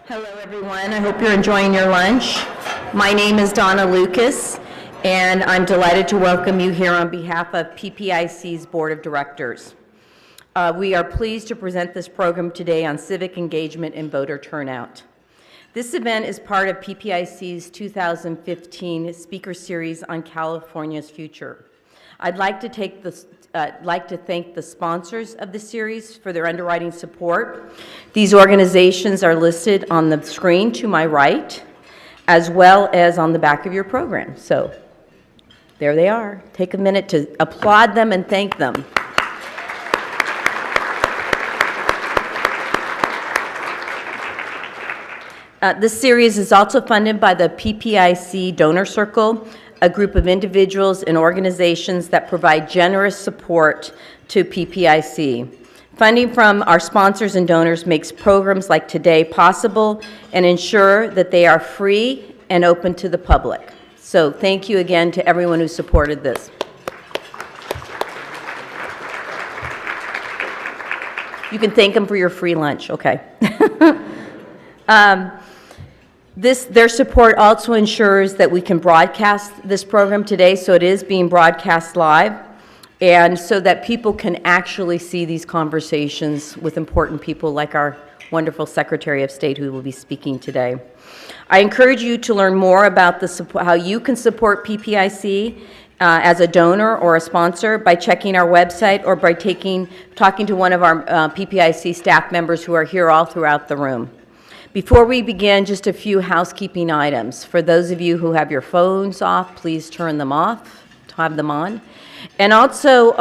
Hello, everyone. I hope you're enjoying your lunch. My name is Donna Lucas, and I'm delighted to welcome you here on behalf of PPIC's Board of Directors. We are pleased to present this program today on civic engagement and voter turnout. This event is part of PPIC's 2015 Speaker Series on California's future. I'd like to thank the sponsors of the series for their underwriting support. These organizations are listed on the screen to my right, as well as on the back of your program. So there they are. Take a minute to applaud them and thank them. This series is also funded by the PPIC Donor Circle, a group of individuals and organizations that provide generous support to PPIC. Funding from our sponsors and donors makes programs like today possible and ensure that they are free and open to the public. So thank you again to everyone who supported this. You can thank them for your free lunch, okay. Their support also ensures that we can broadcast this program today, so it is being broadcast live, and so that people can actually see these conversations with important people like our wonderful Secretary of State who will be speaking today. I encourage you to learn more about how you can support PPIC as a donor or a sponsor by checking our website or by talking to one of our PPIC staff members who are here all throughout the room. Before we begin, just a few housekeeping items. For those of you who have your phones off, please turn them off, have them on. And also,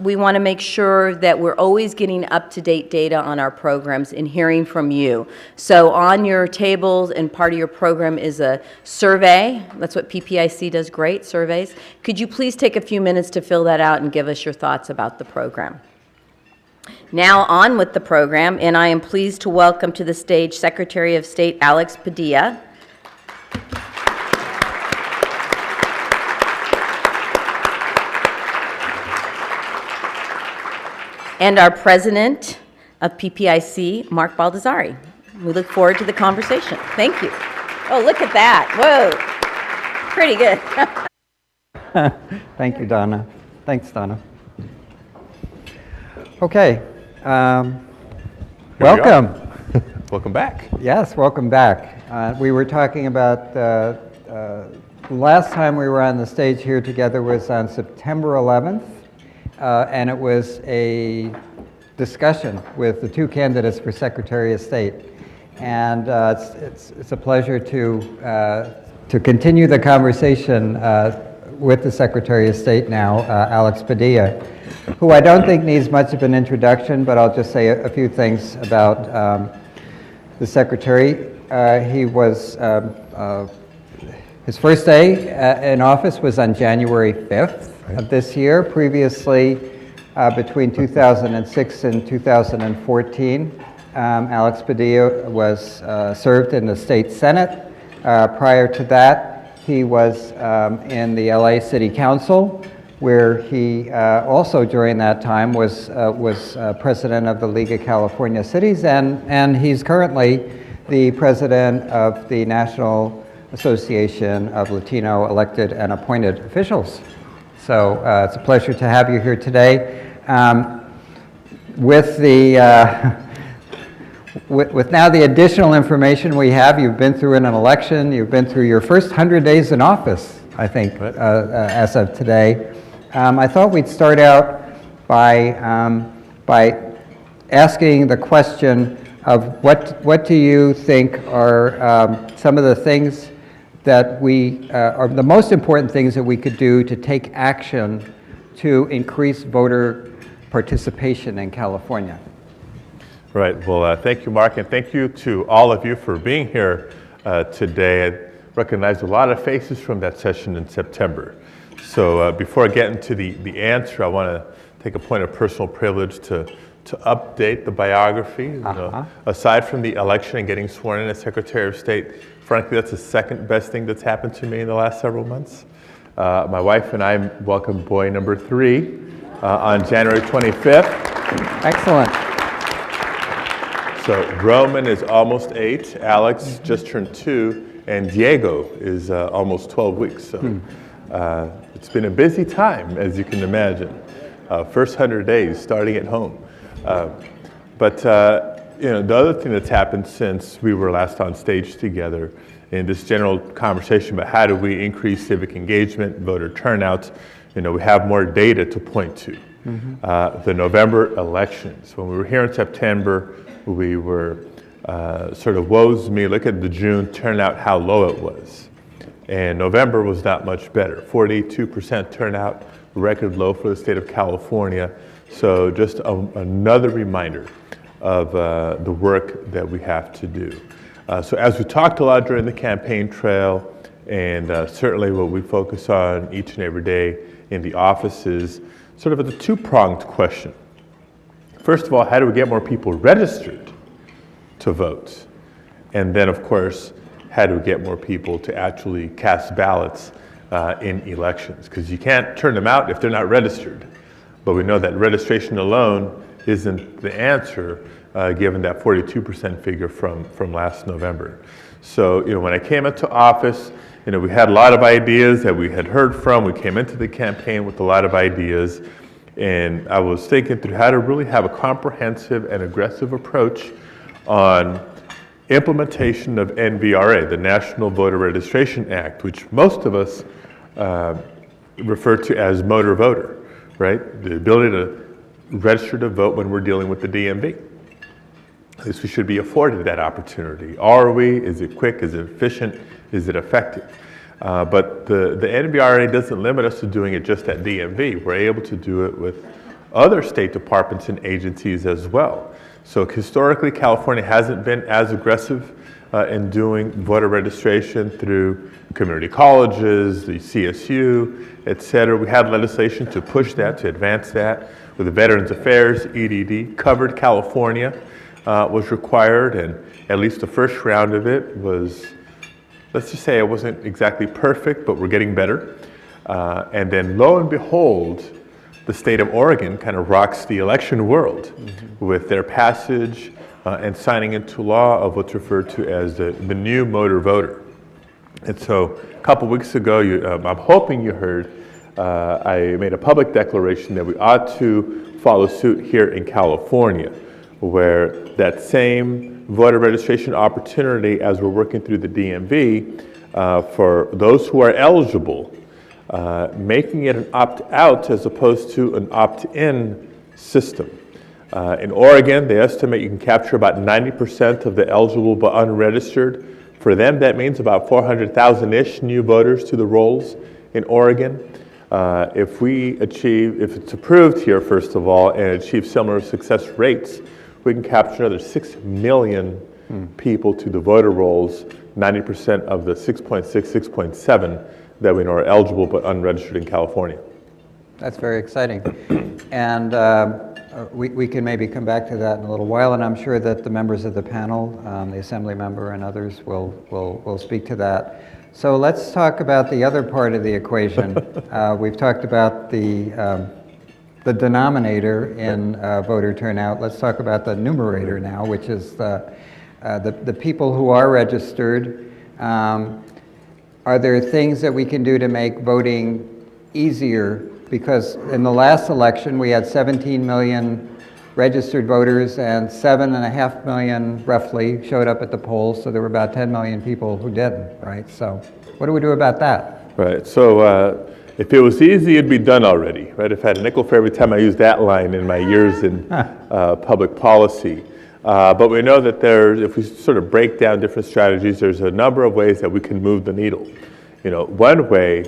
we want to make sure that we're always getting up-to-date data on our programs and hearing from you. So on your tables and part of your program is a survey. That's what PPIC does great, surveys. Could you please take a few minutes to fill that out and give us your thoughts about the program? Now on with the program, and I am pleased to welcome to the stage Secretary of State Alex Padilla. And our President of PPIC, Mark Baldassare. We look forward to the conversation. Thank you. Oh, look at that. Whoa. Pretty good. Thank you, Donna. Thanks, Donna. Okay. Welcome. Welcome back. Yes, welcome back. We were talking about the last time we were on the stage here together was on September 11th, and it was a discussion with the two candidates for Secretary of State. And it's a pleasure to continue the conversation with the Secretary of State now, Alex Padilla, who I don't think needs much of an introduction, but I'll just say a few things about the Secretary. He was, his first day in office was on January 5th of this year. Previously, between 2006 and 2014, Alex Padilla served in the State Senate. Prior to that, he was in the LA City Council, where he also during that time was president of the League of California Cities, and he's currently the president of the National Association of Latino Elected and Appointed Officials. So it's a pleasure to have you here today. With now the additional information we have, you've been through an election, you've been through your first 100 days in office, I think, as of today. I thought we'd start out by asking the question of what do you think are some of the things that are the most important things that we could do to take action to increase voter participation in California? Right. Well, thank you, Mark, and thank you to all of you for being here today. I recognize a lot of faces from that session in September. So before I get into the answer, I want to take a point of personal privilege to update the biography. You know, aside from the election and getting sworn in as Secretary of State, frankly, that's the second best thing that's happened to me in the last several months. My wife and I welcomed boy number 3 on January 25th. Excellent. So Roman is almost 8, Alex just turned 2, and Diego is almost 12 weeks. So it's been a busy time, as you can imagine. First 100 days starting at home. But the other thing that's happened since we were last on stage together in this general conversation about how do we increase civic engagement, voter turnout, we have more data to point to. The November elections. When we were here in September, we were sort of woes me, look at the June turnout, how low it was. And November was not much better, 42% turnout, record low for the state of California. So just another reminder of the work that we have to do. So as we talked a lot during the campaign trail, and certainly what we focus on each and every day in the offices, sort of a two-pronged question. First of all, how do we get more people registered to vote? And then, of course, how do we get more people to actually cast ballots in elections? Because you can't turn them out if they're not registered. But we know that registration alone isn't the answer, given that 42% figure from last November. So, when I came into office, we had a lot of ideas that we had heard from. We came into the campaign with a lot of ideas, and I was thinking through how to really have a comprehensive and aggressive approach on implementation of NVRA, the National Voter Registration Act, which most of us refer to as motor voter, right? The ability to register to vote when we're dealing with the DMV. At least we should be afforded that opportunity. Are we? Is it quick? Is it efficient? Is it effective? But the NVRA doesn't limit us to doing it just at DMV. We're able to do it with other state departments and agencies as well. So historically, California hasn't been as aggressive in doing voter registration through community colleges, the CSU, et cetera. We had legislation to push that, to advance that, with the Veterans Affairs, EDD, covered California was required, and at least the first round of it was, let's just say it wasn't exactly perfect, but we're getting better. And then lo and behold, the state of Oregon kind of rocks the election world with their passage and signing into law of what's referred to as the new motor voter. And so a couple weeks ago, I'm hoping you heard, I made a public declaration that we ought to follow suit here in California, where that same voter registration opportunity as we're working through the DMV for those who are eligible, making it an opt-out as opposed to an opt-in system. In Oregon, they estimate you can capture about 90% of the eligible but unregistered. For them, that means about 400,000-ish new voters to the rolls in Oregon. If it's approved here, first of all, and achieve similar success rates, we can capture another 6 million people to the voter rolls, 90% of the 6.6, 6.7 that we know are eligible but unregistered in California. That's very exciting. And we can maybe come back to that in a little while, and I'm sure that the members of the panel, the assembly member and others will speak to that. So let's talk about the other part of the equation. We've talked about the denominator in voter turnout. Let's talk about the numerator now, which is the people who are registered. Are there things that we can do to make voting easier? Because in the last election, we had 17 million registered voters and 7.5 million roughly showed up at the polls. So there were about 10 million people who didn't, right? So what do we do about that? Right, so if it was easy, it'd be done already, right? If I had a nickel for every time I used that line in my years in public policy. But we know that if we sort of break down different strategies, there's a number of ways that we can move the needle. One way,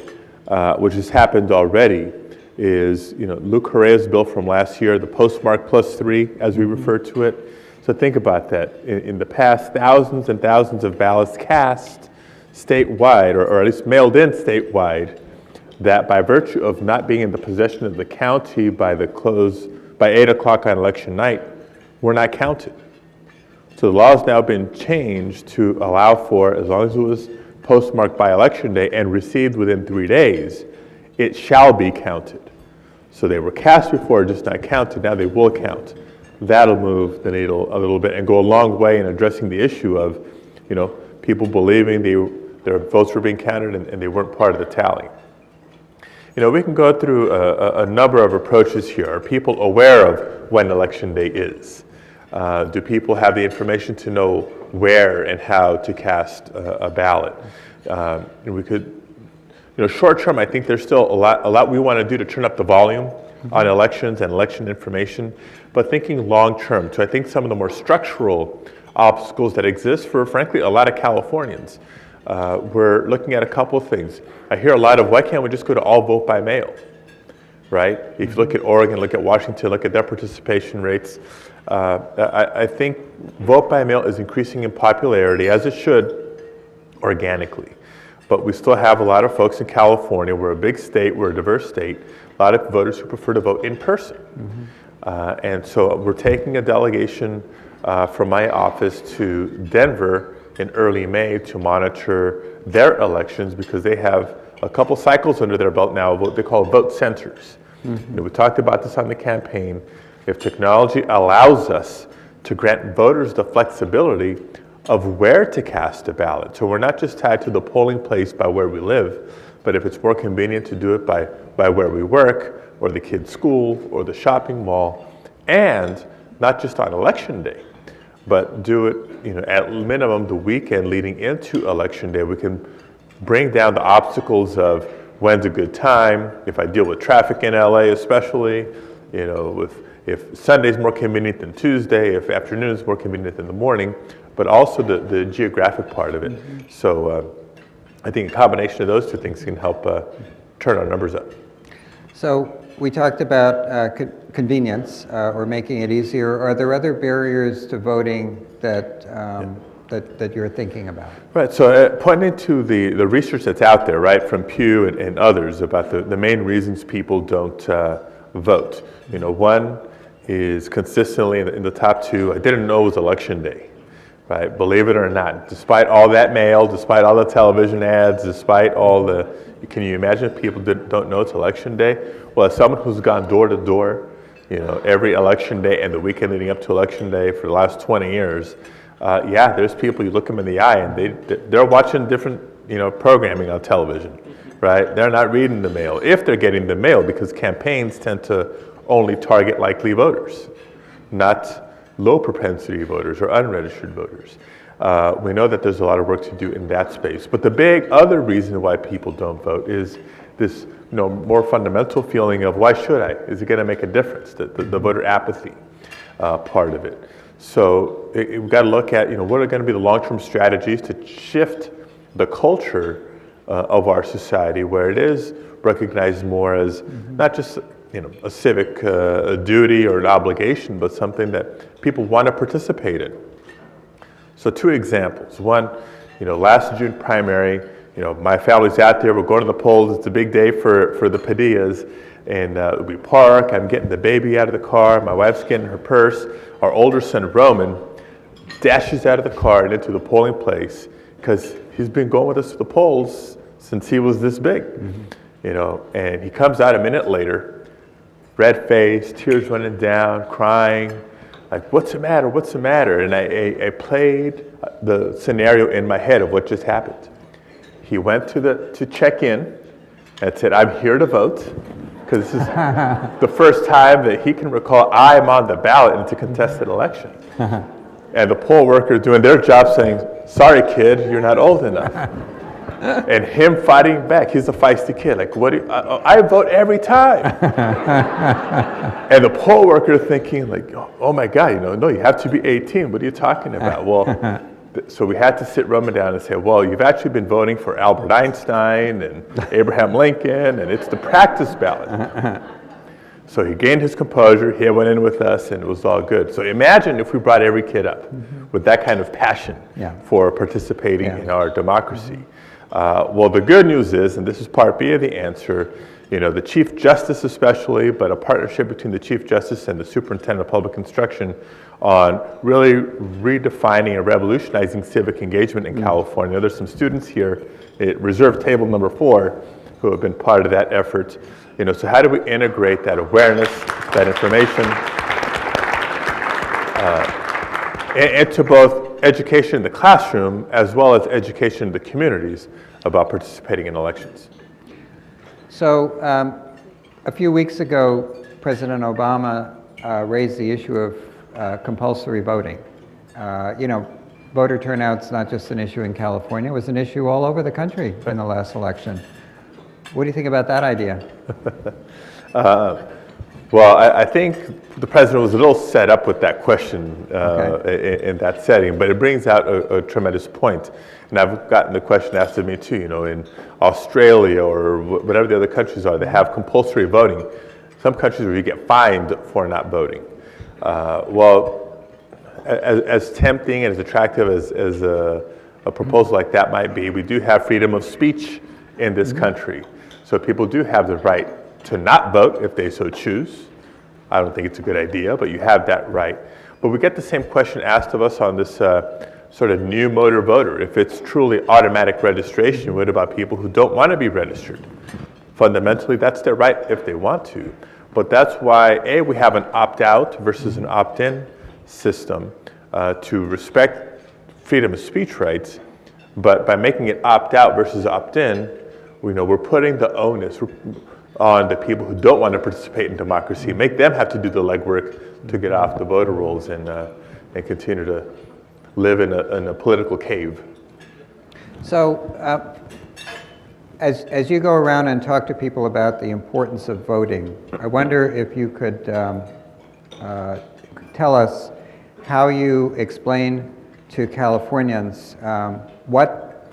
which has happened already, is Luke Correa's bill from last year, the postmark +3, as we refer to it. So think about that. In the past, thousands and thousands of ballots cast statewide, or at least mailed in statewide, that by virtue of not being in the possession of the county by 8 o'clock on election night, were not counted. So the law has now been changed to allow for, as long as it was postmarked by election day and received within 3 days, it shall be counted. So they were cast before, just not counted. Now they will count. that'll move the needle a little bit and go a long way in addressing the issue of, people believing their votes were being counted and they weren't part of the tally. We can go through a number of approaches here. Are people aware of when election day is? Do people have the information to know where and how to cast a ballot? We could, short term, I think there's still a lot we want to do to turn up the volume on elections and election information, but thinking long term, so I think some of the more structural obstacles that exist for, frankly, a lot of Californians. We're looking at a couple of things. I hear a lot of, why can't we just go to all vote by mail, right? If you look at Oregon, look at Washington, look at their participation rates, I think vote by mail is increasing in popularity, as it should, organically. But we still have a lot of folks in California. We're a big state, we're a diverse state, a lot of voters who prefer to vote in person. And so we're taking a delegation from my office to Denver in early May to monitor their elections, because they have a couple cycles under their belt now of what they call vote centers. We talked about this on the campaign. If technology allows us to grant voters the flexibility of where to cast a ballot, so we're not just tied to the polling place by where we live, but if it's more convenient to do it by where we work, or the kids' school, or the shopping mall, and not just on election day, but do it, at minimum the weekend leading into election day, we can bring down the obstacles of when's a good time. If I deal with traffic in LA especially, if Sunday's more convenient than Tuesday, if afternoon is more convenient than the morning, but also the geographic part of it. So I think a combination of those two things can help turn our numbers up. So we talked about convenience or making it easier. Are there other barriers to voting that you're thinking about? Right, so pointing to the research that's out there, right, from Pew and others about the main reasons people don't vote. One is consistently in the top two, I didn't know it was election day, right? Believe it or not, despite all that mail, despite all the television ads, despite all can you imagine if people don't know it's election day? Well, as someone who's gone door to door, every election day and the weekend leading up to election day for the last 20 years, there's people, you look them in the eye and they're watching different, programming on television, right? They're not reading the mail, if they're getting the mail, because campaigns tend to only target likely voters, not low propensity voters or unregistered voters. We know that there's a lot of work to do in that space. But the big other reason why people don't vote is this more fundamental feeling of, why should I? Is it going to make a difference? The voter apathy part of it. So we've got to look at what are going to be the long-term strategies to shift the culture of our society, where it is recognized more as not just a civic duty or an obligation, but something that people want to participate in. So 2 examples. One, last June primary, my family's out there, we're going to the polls, it's a big day for the Padillas, and we park, I'm getting the baby out of the car, my wife's getting her purse, our older son Roman dashes out of the car and into the polling place, because he's been going with us to the polls since he was this big, and he comes out a minute later, red face, tears running down, crying, like, what's the matter, what's the matter? And I played the scenario in my head of what just happened. He went to check in and said, I'm here to vote, because this is the first time that he can recall I'm on the ballot in a contested election. And the poll worker doing their job saying, sorry kid, you're not old enough. And him fighting back, he's a feisty kid, like, what do you, I vote every time. And the poll worker thinking like, oh my God, no, you have to be 18, what are you talking about? Well, so we had to sit Roman down and say, well, you've actually been voting for Albert Einstein and Abraham Lincoln, and it's the practice ballot. So he gained his composure, he went in with us, and it was all good. So imagine if we brought every kid up with that kind of passion for participating in our democracy. Well, the good news is, and this is part B of the answer, the Chief Justice especially, but a partnership between the Chief Justice and the Superintendent of Public Instruction on really redefining and revolutionizing civic engagement in California. There's some students here at Reserve Table number 4 who have been part of that effort. So how do we integrate that awareness, that information? and to both education in the classroom as well as education in the communities about participating in elections. So a few weeks ago, President Obama raised the issue of compulsory voting. You know, voter turnout's not just an issue in California, it was an issue all over the country in the last election. What do you think about that idea? Well, I think the president was a little set up with that question in that setting, but it brings out a tremendous point. And I've gotten the question asked of me too, you know, in Australia or whatever the other countries are, they have compulsory voting. Some countries where you get fined for not voting. Well, as tempting and as attractive as a proposal like that might be, we do have freedom of speech in this country. So people do have the right to not vote if they so choose. I don't think it's a good idea, but you have that right. But we get the same question asked of us on this sort of new motor voter. If it's truly automatic registration, what about people who don't want to be registered? Fundamentally, that's their right if they want to. But that's why, A, we have an opt-out versus an opt-in system to respect freedom of speech rights. But by making it opt-out versus opt-in, we're putting the onus on the people who don't want to participate in democracy, make them have to do the legwork to get off the voter rolls and continue to live in a political cave. So as you go around and talk to people about the importance of voting, I wonder if you could tell us how you explain to Californians what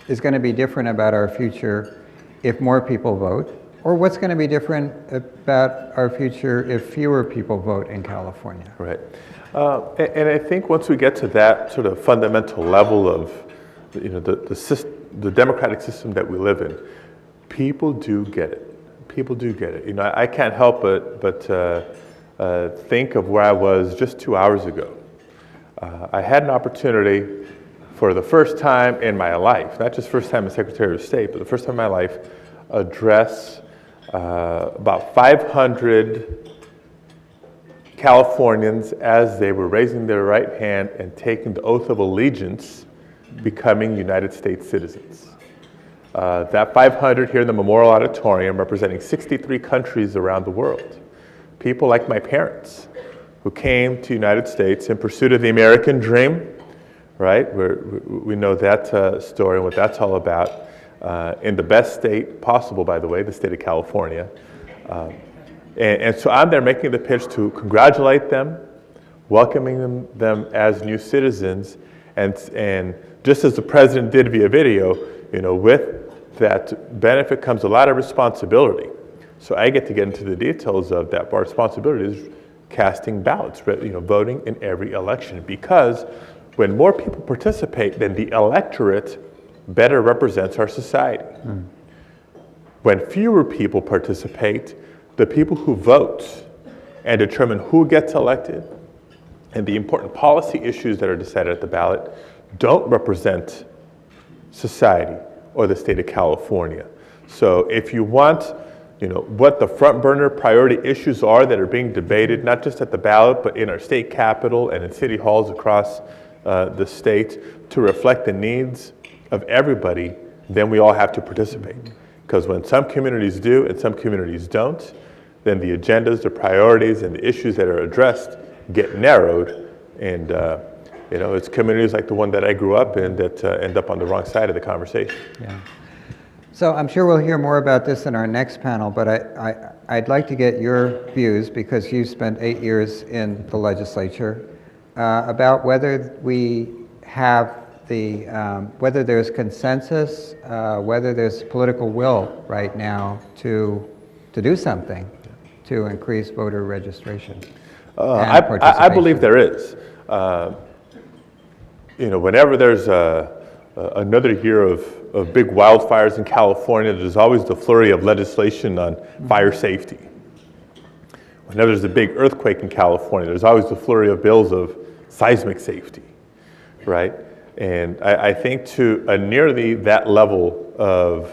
is going to be different about our future if more people vote, or what's going to be different about our future if fewer people vote in California. Right. And I think once we get to that sort of fundamental level of the democratic system that we live in, people do get it. People do get it. I can't help but think of where I was just 2 hours ago. I had an opportunity for the first time in my life, not just first time as Secretary of State, but the first time in my life, address about 500 Californians as they were raising their right hand and taking the oath of allegiance, becoming United States citizens. That 500 here in the Memorial Auditorium representing 63 countries around the world. People like my parents who came to the United States in pursuit of the American dream, right? We know that story and what that's all about. In the best state possible, by the way, the state of California. And so I'm there making the pitch to congratulate them, welcoming them as new citizens, and just as the president did via video, with that benefit comes a lot of responsibility. So I get into the details of that. Our responsibility is casting ballots, voting in every election, because when more people participate, then the electorate better represents our society. When fewer people participate, the people who vote and determine who gets elected and the important policy issues that are decided at the ballot don't represent society or the state of California. So if you want, what the front burner priority issues are that are being debated, not just at the ballot, but in our state capitol and in city halls across the state, to reflect the needs of everybody, then we all have to participate. Because when some communities do and some communities don't, then the agendas, the priorities, and the issues that are addressed get narrowed. And it's communities like the one that I grew up in that end up on the wrong side of the conversation. Yeah. So I'm sure we'll hear more about this in our next panel, but I'd like to get your views, because you spent 8 years in the legislature, about whether we have whether there's consensus, whether there's political will right now to do something to increase voter registration. I believe there is. Whenever there's another year of big wildfires in California, there's always the flurry of legislation on fire safety. Whenever there's a big earthquake in California, there's always the flurry of bills of seismic safety, right? And I think to nearly that level of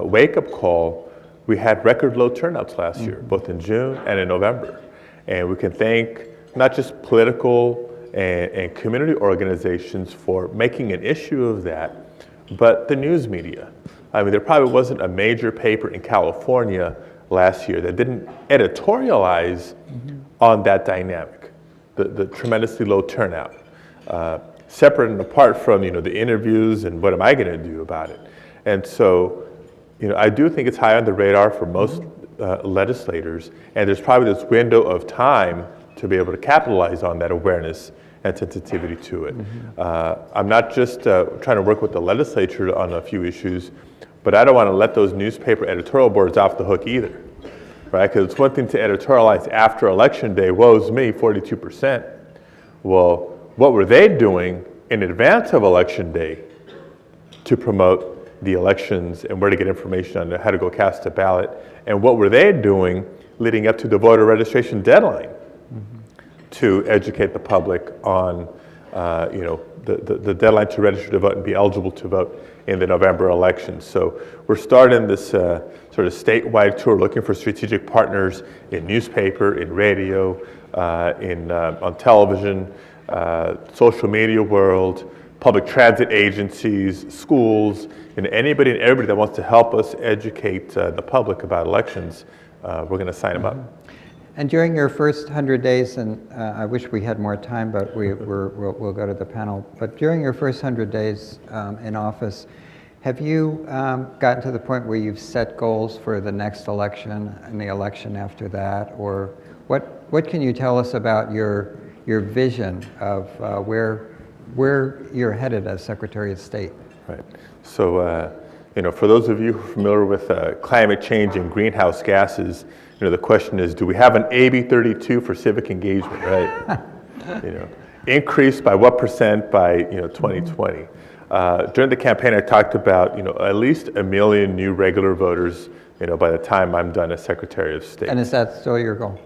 wake-up call, we had record low turnouts last year, both in June and in November. And we can thank not just political and community organizations for making an issue of that, but the news media. I mean, there probably wasn't a major paper in California last year that didn't editorialize on that dynamic, the tremendously low turnout. Separate and apart from, the interviews and what am I going to do about it. And so, I do think it's high on the radar for most legislators, and there's probably this window of time to be able to capitalize on that awareness and sensitivity to it. I'm not just trying to work with the legislature on a few issues, but I don't want to let those newspaper editorial boards off the hook either, right? Because it's one thing to editorialize after Election Day, woe's me, 42%. Well, what were they doing in advance of Election Day to promote the elections and where to get information on how to go cast a ballot? And what were they doing leading up to the voter registration deadline to educate the public on the deadline to register to vote and be eligible to vote in the November election? So we're starting this sort of statewide tour looking for strategic partners in newspaper, in radio, on television, social media world, public transit agencies, schools, anybody and everybody that wants to help us educate the public about elections. We're going to sign them up. And during your first 100 days, and I wish we had more time, but we'll go to the panel. But during your first 100 days in office, have you gotten to the point where you've set goals for the next election and the election after that? Or what can you tell us about your vision of where you're headed as Secretary of State? Right. So, for those of you who are familiar with climate change and greenhouse gases, the question is, do we have an AB 32 for civic engagement, right? Increased by what percent by 2020? During the campaign, I talked about at least 1 million new regular voters by the time I'm done as Secretary of State. And is that still your goal?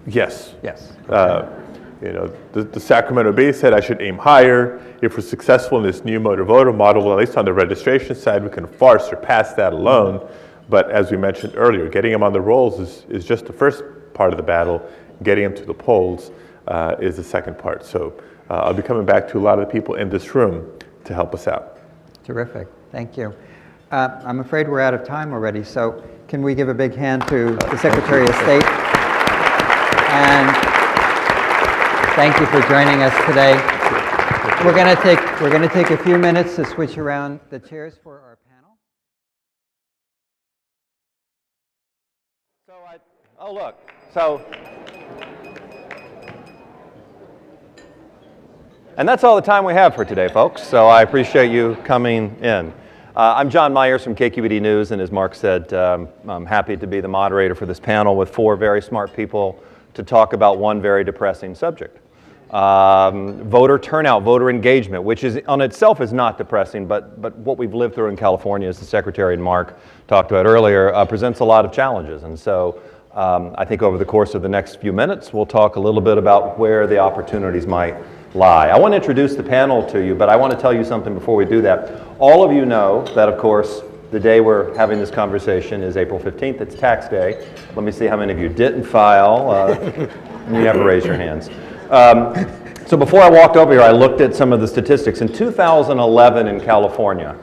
Yes. Yes. The Sacramento Bee said I should aim higher. If we're successful in this new motor voter model, well, at least on the registration side, we can far surpass that alone. But as we mentioned earlier, getting them on the rolls is just the first part of the battle. Getting them to the polls is the second part. So I'll be coming back to a lot of the people in this room to help us out. Terrific. Thank you. I'm afraid we're out of time already, so can we give a big hand to the Secretary of State? And thank you for joining us today. We're going to take a few minutes to switch around the chairs for our panel. And that's all the time we have for today, folks. So I appreciate you coming in. I'm John Myers from KQED News, and as Mark said, I'm happy to be the moderator for this panel with 4 very smart people to talk about one very depressing subject. Voter turnout, voter engagement, which is on itself is not depressing, but what we've lived through in California, as the Secretary and Mark talked about earlier, presents a lot of challenges. And so I think over the course of the next few minutes, we'll talk a little bit about where the opportunities might lie. I want to introduce the panel to you, but I want to tell you something before we do that. All of you know that, of course, the day we're having this conversation is April 15th. It's tax day. Let me see how many of you didn't file. You have to raise your hands. So before I walked over here, I looked at some of the statistics. In 2011 in California,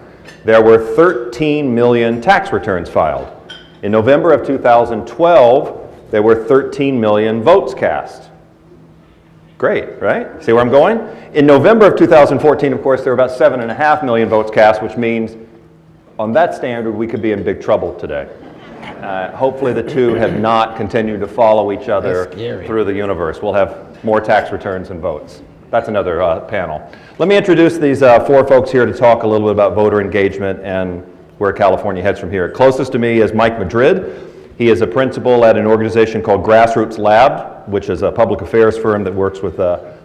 there were 13 million tax returns filed. In November of 2012, there were 13 million votes cast. Great, right? See where I'm going? In November of 2014, of course, there were about 7.5 million votes cast, which means on that standard, we could be in big trouble today. Hopefully the two have not continued to follow each other through the universe. We'll have more tax returns and votes. That's another panel. Let me introduce these 4 folks here to talk a little bit about voter engagement and where California heads from here. Closest to me is Mike Madrid. He is a principal at an organization called GrassrootsLab, which is a public affairs firm that works with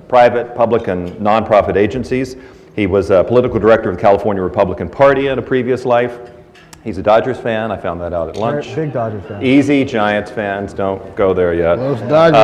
private, public, and nonprofit agencies. He was a political director of the California Republican Party in a previous life. He's a Dodgers fan. I found that out at lunch. Big Dodgers fan. Easy, Giants fans. Don't go there yet. Those Dodgers.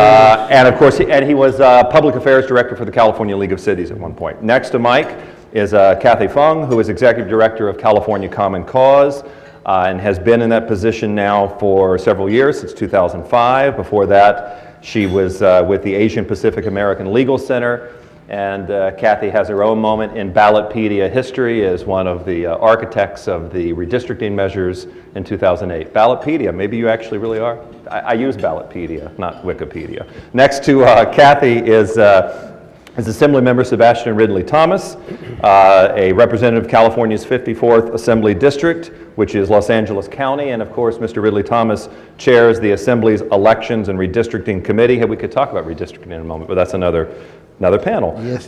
And of course, he was public affairs director for the California League of Cities at one point. Next to Mike is Kathay Feng, who is executive director of California Common Cause and has been in that position now for several years, since 2005. Before that, She was with the Asian Pacific American Legal Center, and Kathay has her own moment in Ballotpedia history as one of the architects of the redistricting measures in 2008. Ballotpedia, maybe you actually really are? I use Ballotpedia, not Wikipedia. Next to Kathay is Assemblymember Sebastian Ridley-Thomas, a representative of California's 54th Assembly District, which is Los Angeles County, and of course Mr. Ridley-Thomas chairs the Assembly's Elections and Redistricting Committee. Hey, we could talk about redistricting in a moment, but that's another panel. Yes,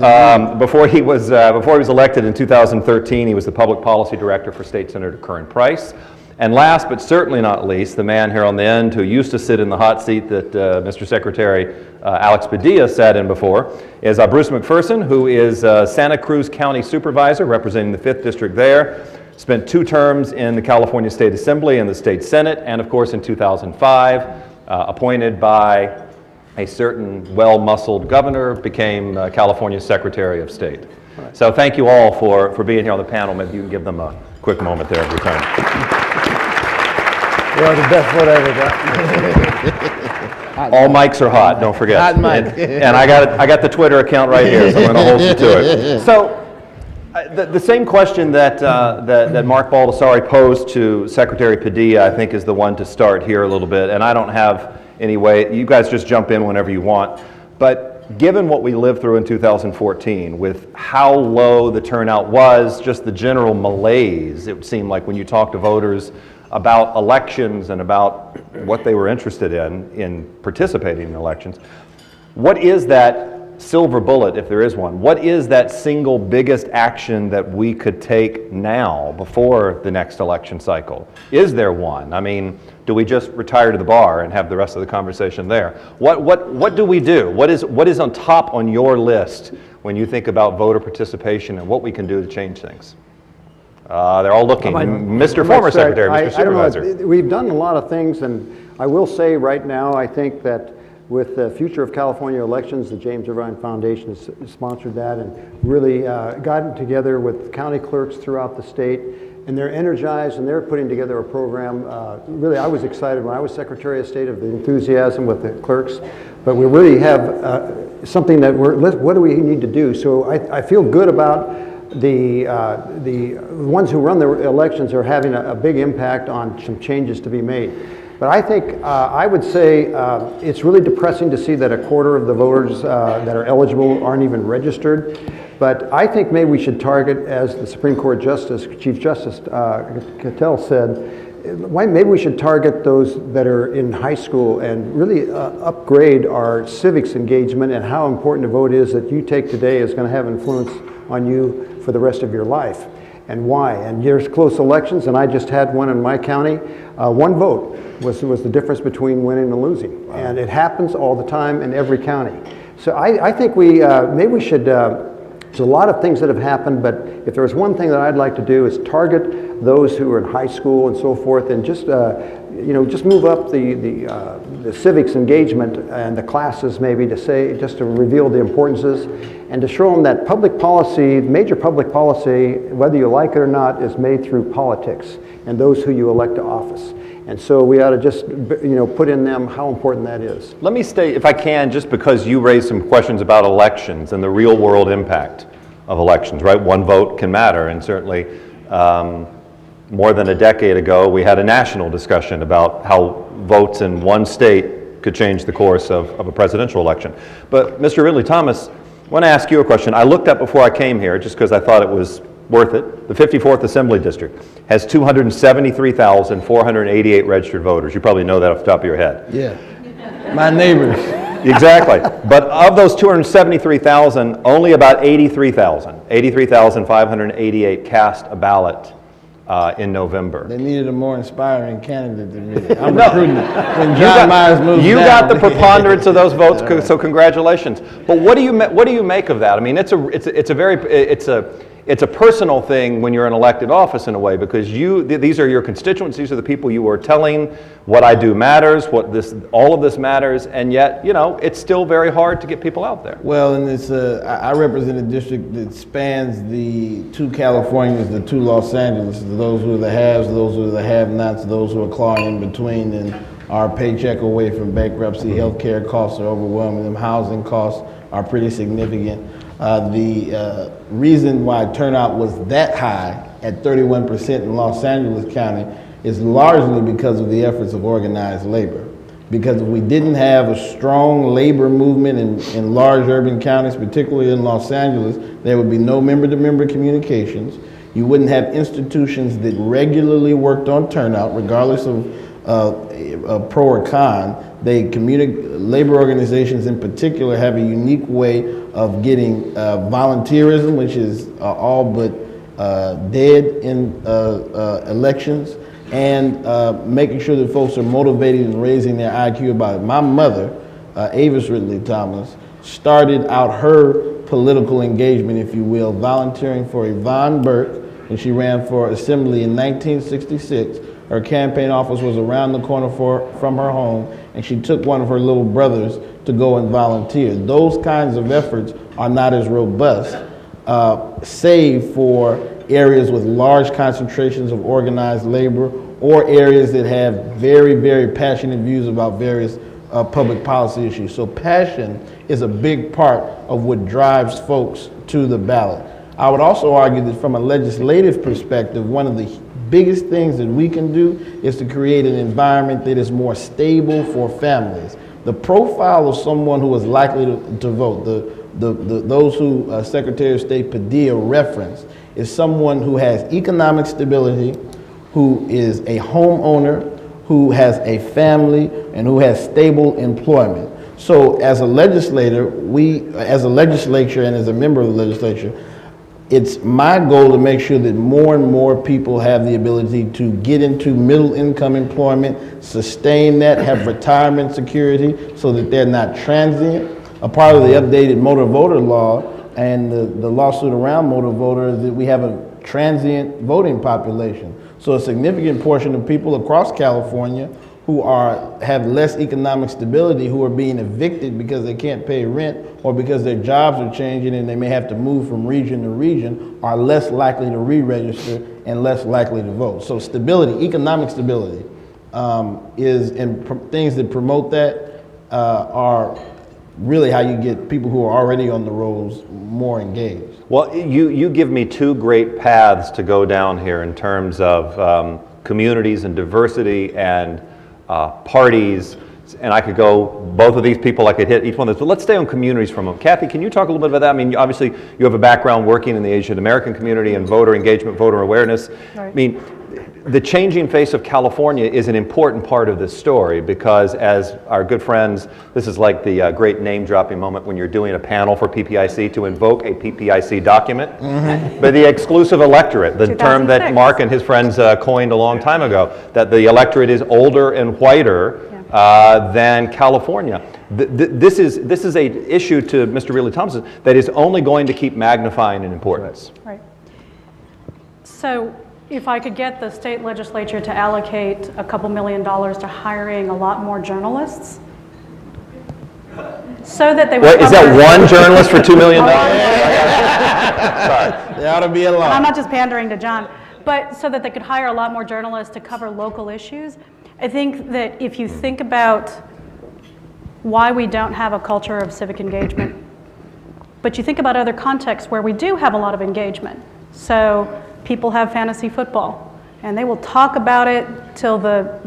before he was elected in 2013, he was the Public Policy Director for State Senator Curran Price. And last but certainly not least, the man here on the end who used to sit in the hot seat that Mr. Secretary Alex Padilla sat in before is Bruce McPherson, who is Santa Cruz County Supervisor representing the 5th District there. Spent 2 terms in the California State Assembly and the State Senate, and of course in 2005, appointed by a certain well-muscled governor, became California's Secretary of State. Right. So thank you all for being here on the panel. Maybe you can give them a quick moment there every time. Well, the best vote I ever got. All mics are hot, don't forget. Hot mic. And I got the Twitter account right here, so I'm going to hold you to it. So the same question that Mark Baldassare posed to Secretary Padilla, I think, is the one to start here a little bit. And I don't have any way, you guys just jump in whenever you want. But given what we lived through in 2014, with how low the turnout was, just the general malaise, it seemed like when you talk to voters about elections and about what they were interested in participating in elections, what is that silver bullet, if there is one? What is that single biggest action that we could take now before the next election cycle? Is there one? I mean, do we just retire to the bar and have the rest of the conversation there? What do we do? What is on top on your list when you think about voter participation and what we can do to change things? They're all looking. Mr. Former Secretary, Mr. Supervisor. I don't know, we've done a lot of things, and I will say right now, I think that with the Future of California Elections, the James Irvine Foundation has sponsored that and really gotten together with county clerks throughout the state, and they're energized and they're putting together a program. Really, I was excited when I was Secretary of State of the enthusiasm with the clerks, but we really have something that what do we need to do? So I feel good about the ones who run the elections are having a big impact on some changes to be made. But I think I would say it's really depressing to see that a quarter of the voters that are eligible aren't even registered. But I think maybe we should target, as the Supreme Court Justice, Chief Justice Cattell said, maybe we should target those that are in high school and really upgrade our civics engagement and how important a vote is that you take today is going to have influence on you for the rest of your life, and why. And there's close elections, and I just had one in my county. One vote was the difference between winning and losing. Wow. And it happens all the time in every county. So I think maybe we should, there's a lot of things that have happened, but if there's one thing that I'd like to do is target those who are in high school and so forth, and just just move up the civics engagement and the classes, maybe just to reveal the importances and to show them that public policy, major public policy, whether you like it or not, is made through politics and those who you elect to office. And so we ought to just put in them how important that is. Let me stay, if I can, just because you raised some questions about elections and the real world impact of elections, right? One vote can matter, and certainly more than a decade ago, we had a national discussion about how votes in one state could change the course of a presidential election. But Mr. Ridley-Thomas, I want to ask you a question. I looked up before I came here, just because I thought it was worth it. The 54th Assembly District has 273,488 registered voters. You probably know that off the top of your head. Yeah, my neighbors. Exactly. But of those 273,000, only about 83,588 cast a ballot in November. They needed a more inspiring candidate than me. I'm recruiting when John Myers moves You down. got the preponderance of those votes, so congratulations. But what do you make of that? I mean, it's a personal thing when you're in elected office in a way, because these are your constituents, these are the people you are telling what I do matters, all of this matters, and yet, it's still very hard to get people out there. Well, and I represent a district that spans the two Californias, the two Los Angeles, those who are the haves, those who are the have-nots, those who are clawing in between, and are a paycheck away from bankruptcy. Healthcare costs are overwhelming them. Housing costs are pretty significant. The reason why turnout was that high at 31% in Los Angeles County is largely because of the efforts of organized labor. Because if we didn't have a strong labor movement in large urban counties, particularly in Los Angeles, there would be no member-to-member communications. You wouldn't have institutions that regularly worked on turnout, regardless of pro or con. Labor organizations in particular have a unique way of getting volunteerism, which is all but dead in elections, and making sure that folks are motivated and raising their IQ about it. My mother, Avis Ridley-Thomas, started out her political engagement, if you will, volunteering for Yvonne Burke, and she ran for assembly in 1966. Her campaign office was around the corner from her home, and she took one of her little brothers to go and volunteer. Those kinds of efforts are not as robust, save for areas with large concentrations of organized labor or areas that have very, very passionate views about various public policy issues. So passion is a big part of what drives folks to the ballot. I would also argue that from a legislative perspective, one of the biggest things that we can do is to create an environment that is more stable for families. The profile of someone who is likely to vote, those who Secretary of State Padilla referenced, is someone who has economic stability, who is a homeowner, who has a family, and who has stable employment. So as a legislator, as a legislature and as a member of the legislature, it's my goal to make sure that more and more people have the ability to get into middle income employment, sustain that, have retirement security so that they're not transient. A part of the updated motor voter law and the lawsuit around motor voter is that we have a transient voting population. So a significant portion of people across California who have less economic stability, who are being evicted because they can't pay rent or because their jobs are changing and they may have to move from region to region, are less likely to re-register and less likely to vote. So stability, economic stability, things that promote that are really how you get people who are already on the rolls more engaged. Well, you give me two great paths to go down here in terms of communities and diversity and parties, and I could go, both of these people, I could hit each one of those, but let's stay on communities for a moment. Kathy, can you talk a little bit about that? I mean, obviously you have a background working in the Asian American community and voter engagement, voter awareness. Right. I mean, the changing face of California is an important part of this story because, as our good friends, this is like the great name-dropping moment when you're doing a panel for PPIC to invoke a PPIC document. Mm-hmm. But the exclusive electorate, the term that Mark and his friends coined a long time ago, that the electorate is older and whiter than California. This is an issue, to Mr. Ridley-Thomas, that is only going to keep magnifying in importance. Right. So, if I could get the state legislature to allocate a couple $1 million to hiring a lot more journalists, so that they would. Wait, is that one journalist for $2 million? Sorry, there ought to be a lot. I'm not just pandering to John, but so that they could hire a lot more journalists to cover local issues. I think that if you think about why we don't have a culture of civic engagement, but you think about other contexts where we do have a lot of engagement. So people have fantasy football, and they will talk about it till at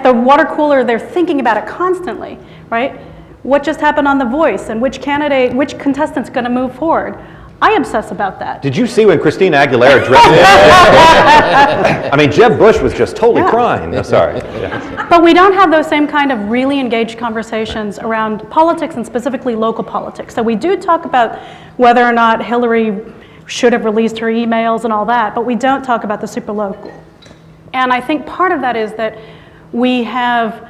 the water cooler, they're thinking about it constantly, right? What just happened on The Voice, and which contestant's gonna move forward? I obsess about that. Did you see when Christina Aguilera dressed in? I mean, Jeb Bush was just totally crying. No, sorry. Yeah. But we don't have those same kind of really engaged conversations around politics and specifically local politics. So we do talk about whether or not Hillary should have released her emails and all that, but we don't talk about the super local. And I think part of that is that we have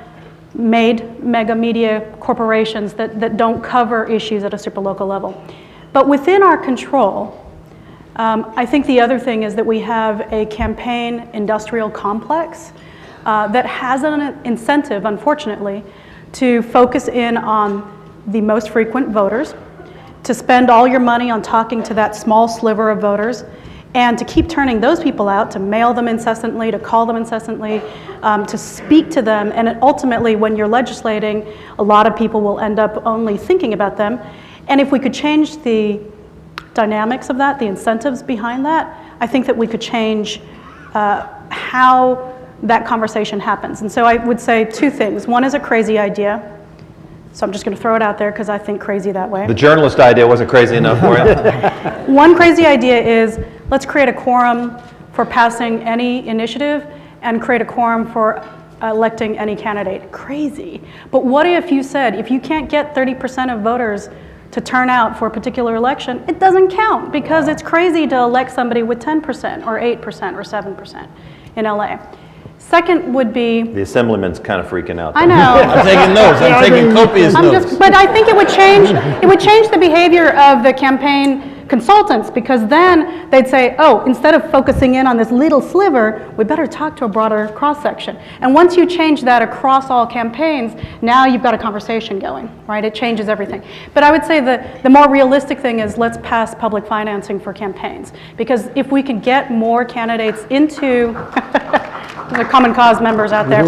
made mega media corporations that don't cover issues at a super local level. But within our control, I think the other thing is that we have a campaign industrial complex that has an incentive, unfortunately, to focus in on the most frequent voters, to spend all your money on talking to that small sliver of voters, And to keep turning those people out, to mail them incessantly, to call them incessantly, to speak to them, and ultimately when you're legislating, a lot of people will end up only thinking about them. And if we could change the dynamics of that, the incentives behind that, I think that we could change how that conversation happens. And so I would say two things. One is a crazy idea. So I'm just going to throw it out there because I think crazy that way. The journalist idea wasn't crazy enough for you? One crazy idea is let's create a quorum for passing any initiative and create a quorum for electing any candidate. Crazy. But what if you said, if you can't get 30% of voters to turn out for a particular election, it doesn't count because it's crazy to elect somebody with 10% or 8% or 7% in LA. Second would be... The assemblyman's kind of freaking out. I know. I'm taking notes. I'm taking copious notes. But I think it would change the behavior of the campaign consultants, because then they'd say, oh, instead of focusing in on this little sliver, we better talk to a broader cross-section. And once you change that across all campaigns, now you've got a conversation going, right? It changes everything. But I would say the more realistic thing is let's pass public financing for campaigns, because if we can get more candidates into... the Common Cause members out there.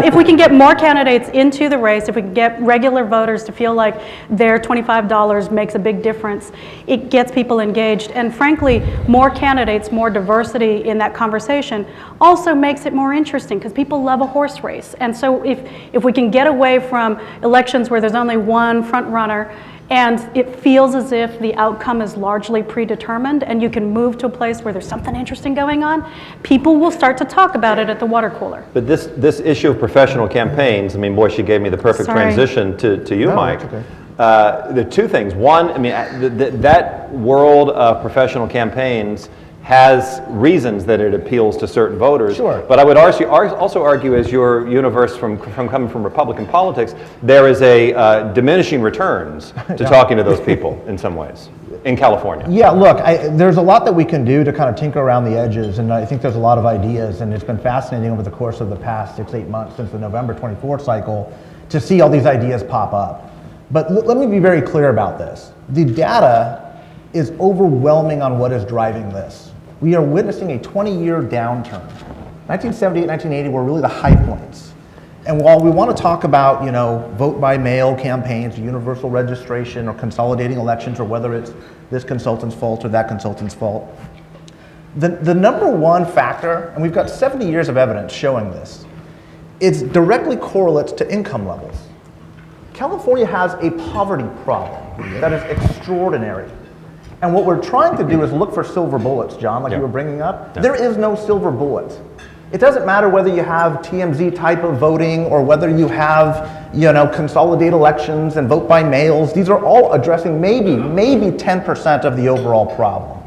If we can get more candidates into the race, if we can get regular voters to feel like their $25 makes a big difference, it gets people engaged. And frankly, more candidates, more diversity in that conversation also makes it more interesting because people love a horse race. And so if we can get away from elections where there's only one front runner and it feels as if the outcome is largely predetermined and you can move to a place where there's something interesting going on, people will start to talk about it at the water cooler. But this issue of professional campaigns, I mean, boy, she gave me the perfect transition to you, Mike. Okay. There are two things. One, I mean, that world of professional campaigns has reasons that it appeals to certain voters. Sure. But I would also argue, as your universe from coming from Republican politics, there is a diminishing returns to talking to those people in some ways in California. Yeah, look, there's a lot that we can do to kind of tinker around the edges, and I think there's a lot of ideas, and it's been fascinating over the course of the past 6-8 months since the November 24th cycle to see all these ideas pop up. But let me be very clear about this. The data is overwhelming on what is driving this. We are witnessing a 20-year downturn. 1978, 1980 were really the high points. And while we want to talk about, vote by mail campaigns, universal registration, or consolidating elections, or whether it's this consultant's fault or that consultant's fault, the number one factor, and we've got 70 years of evidence showing this, it directly correlates to income levels. California has a poverty problem that is extraordinary. And what we're trying to do is look for silver bullets, John, like you were bringing up. There is no silver bullet. It doesn't matter whether you have TMZ type of voting or whether you have, consolidate elections and vote by mails. These are all addressing maybe 10% of the overall problem.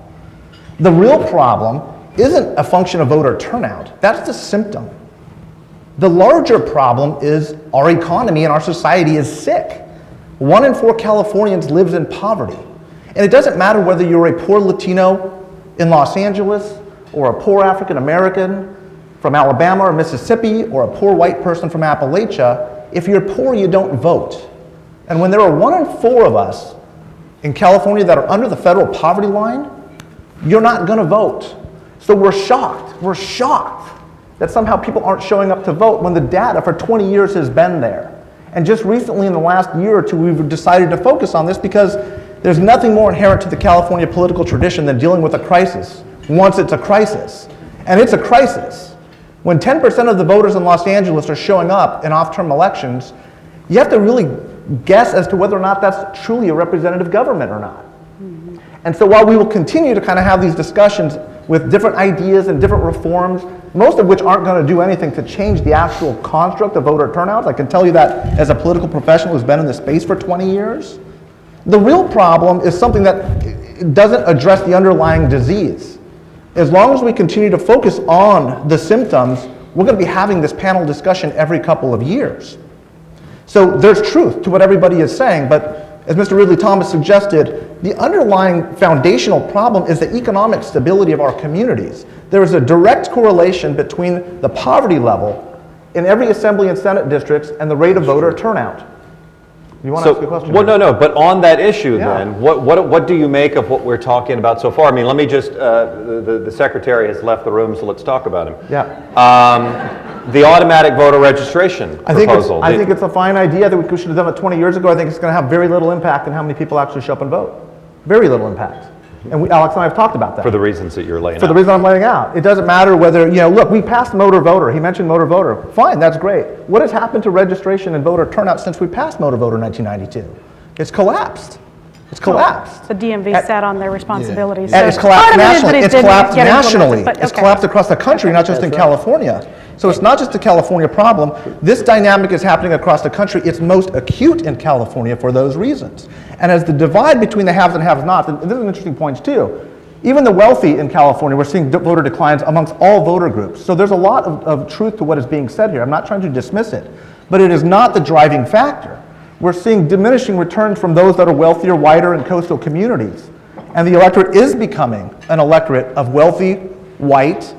The real problem isn't a function of voter turnout. That's the symptom. The larger problem is our economy and our society is sick. 1 in 4 Californians lives in poverty. And it doesn't matter whether you're a poor Latino in Los Angeles or a poor African American from Alabama or Mississippi or a poor white person from Appalachia. If you're poor, you don't vote. And when there are 1 in 4 of us in California that are under the federal poverty line, you're not going to vote. So we're shocked that somehow people aren't showing up to vote when the data for 20 years has been there. And just recently in the last year or two, we've decided to focus on this because there's nothing more inherent to the California political tradition than dealing with a crisis once it's a crisis. And it's a crisis. When 10% of the voters in Los Angeles are showing up in off-term elections, you have to really guess as to whether or not that's truly a representative government or not. Mm-hmm. And so while we will continue to kind of have these discussions with different ideas and different reforms, most of which aren't going to do anything to change the actual construct of voter turnout, I can tell you that as a political professional who's been in this space for 20 years, the real problem is something that doesn't address the underlying disease. As long as we continue to focus on the symptoms, we're going to be having this panel discussion every couple of years. So there's truth to what everybody is saying, but as Mr. Ridley-Thomas suggested, the underlying foundational problem is the economic stability of our communities. There is a direct correlation between the poverty level in every Assembly and Senate districts and the rate of voter turnout. You want to ask a question? Well, no, but on that issue Yeah. then, what do you make of what we're talking about so far? I mean, let me just, the secretary has left the room, so let's talk about him. Yeah. The automatic voter registration proposal. I think it's a fine idea. that we should have done it 20 years ago. I think it's going to have very little impact on how many people actually show up and vote. Very little impact. And Alex and I have talked about that. For the reasons that you're laying out. For the reason I'm laying out. It doesn't matter whether, look, we passed motor voter. He mentioned motor voter. Fine, that's great. What has happened to registration and voter turnout since we passed motor voter in 1992? It's collapsed. It's collapsed. The DMV sat on their responsibilities. And it's collapsed nationally. It's collapsed get nationally. implemented, but It's okay. collapsed across the country, not just in California. So it's not just a California problem. This dynamic is happening across the country. It's most acute in California for those reasons. And as the divide between the haves and have-nots, and this is an interesting point too, even the wealthy in California, we're seeing voter declines amongst all voter groups. So there's a lot of truth to what is being said here. I'm not trying to dismiss it, but it is not the driving factor. We're seeing diminishing returns from those that are wealthier, whiter, and coastal communities. And the electorate is becoming an electorate of wealthy, white,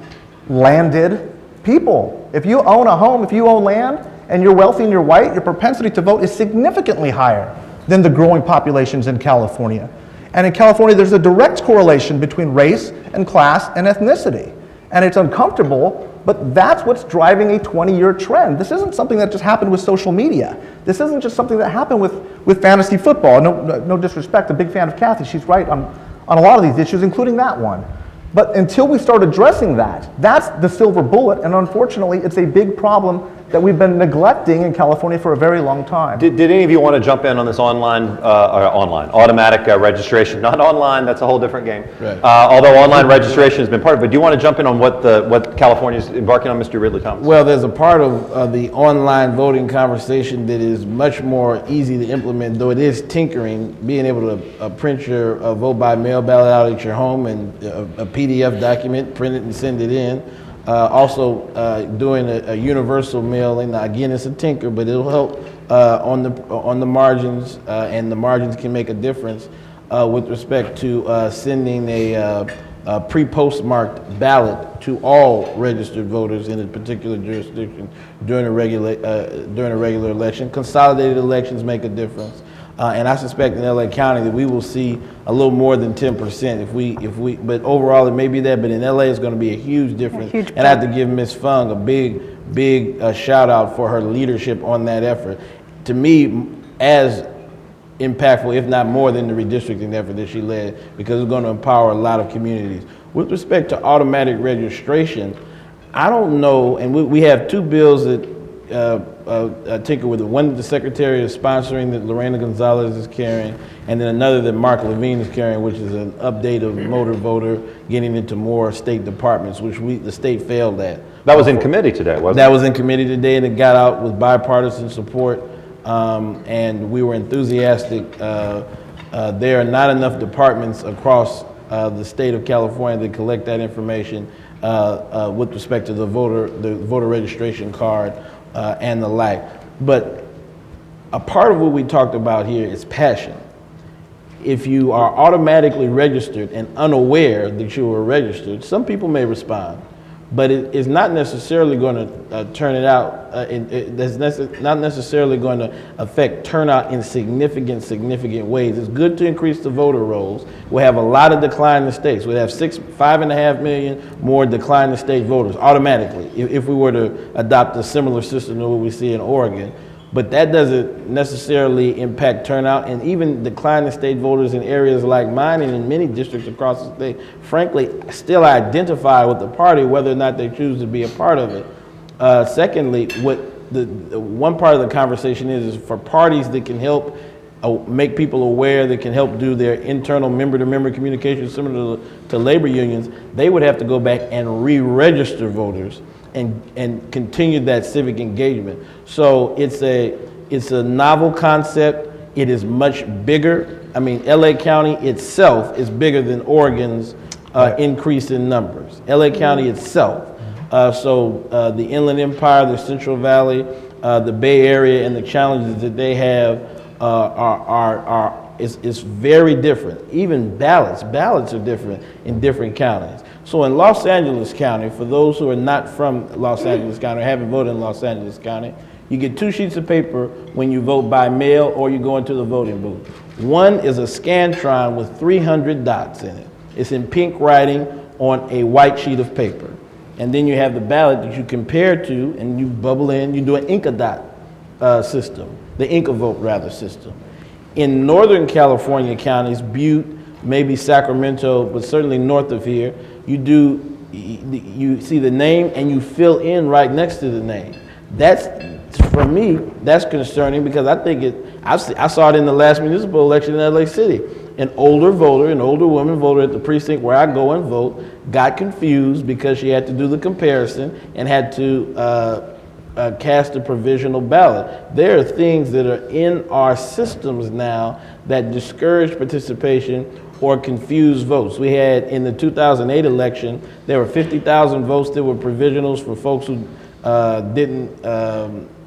landed people. If you own a home, if you own land, and you're wealthy and you're white, your propensity to vote is significantly higher than the growing populations in California. And in California, there's a direct correlation between race and class and ethnicity. And it's uncomfortable, but that's what's driving a 20-year trend. This isn't something that just happened with social media. This isn't just something that happened with fantasy football. No disrespect, a big fan of Kathy. She's right on a lot of these issues, including that one. But until we start addressing that, that's the silver bullet, and unfortunately, it's a big problem that we've been neglecting in California for a very long time. Did any of you want to jump in on this automatic registration? Not online, that's a whole different game. Right. Although online registration has been part of it. Do you want to jump in on what California is embarking on, Mr. Ridley-Thomas? Well, there's a part of the online voting conversation that is much more easy to implement, though it is tinkering, being able to print your vote by mail ballot out at your home and a PDF document, print it and send it in. Also doing a universal mailing. Now, again, it's a tinker, but it'll help on the margins, and the margins can make a difference with respect to sending a pre-postmarked ballot to all registered voters in a particular jurisdiction during a regular election. Consolidated elections make a difference. And I suspect in LA County that we will see a little more than 10% but overall it may be that, but in LA it's going to be a huge difference. And I have to give Ms. Feng a big shout out for her leadership on that effort. To me, as impactful, if not more than the redistricting effort that she led, because it's going to empower a lot of communities. With respect to automatic registration, I don't know, and we have two bills that tinker with it. One that the Secretary is sponsoring that Lorena Gonzalez is carrying, and then another that Mark Levine is carrying, which is an update of motor voter getting into more state departments, which the state failed at. That was in committee today, wasn't it? That was in committee today, and it got out with bipartisan support, and we were enthusiastic. There are not enough departments across the state of California that collect that information with respect to the voter registration card and the like. But a part of what we talked about here is passion. If you are automatically registered and unaware that you were registered, some people may respond, but it is not necessarily going to turn it out. That's not necessarily going to affect turnout in significant ways. It's good to increase the voter rolls. We'll have a lot of decline in the states. We'll have 5.5 million more decline in state voters automatically if we were to adopt a similar system to what we see in Oregon. But that doesn't necessarily impact turnout, and even decline in state voters in areas like mine and in many districts across the state, frankly, still identify with the party whether or not they choose to be a part of it. Secondly, what the one part of the conversation is for parties that can help make people aware, that can help do their internal member-to-member communication similar to labor unions, they would have to go back and re-register voters and continue that civic engagement. So it's a novel concept. It is much bigger. I mean, LA County itself is bigger than Oregon's increase in numbers. LA County itself. So the Inland Empire, the Central Valley, the Bay Area, and the challenges that they have is very different. Even ballots are different in different counties. So in Los Angeles County, for those who are not from Los Angeles County or haven't voted in Los Angeles County, You get 2 sheets of paper when you vote by mail or you go into the voting booth. One is a Scantron with 300 dots in it. It's in pink writing on a white sheet of paper. And then you have the ballot that you compare to, and you bubble in, you do an Inca system, the Inca vote rather system. In Northern California counties, Butte, maybe Sacramento, but certainly north of here, you see the name and you fill in right next to the name. That's, for me, that's concerning because I think I saw it in the last municipal election in LA City. An older woman voter at the precinct where I go and vote, got confused because she had to do the comparison and had to cast a provisional ballot. There are things that are in our systems now that discourage participation or confuse votes. We had in the 2008 election, there were 50,000 votes that were provisionals for folks who didn't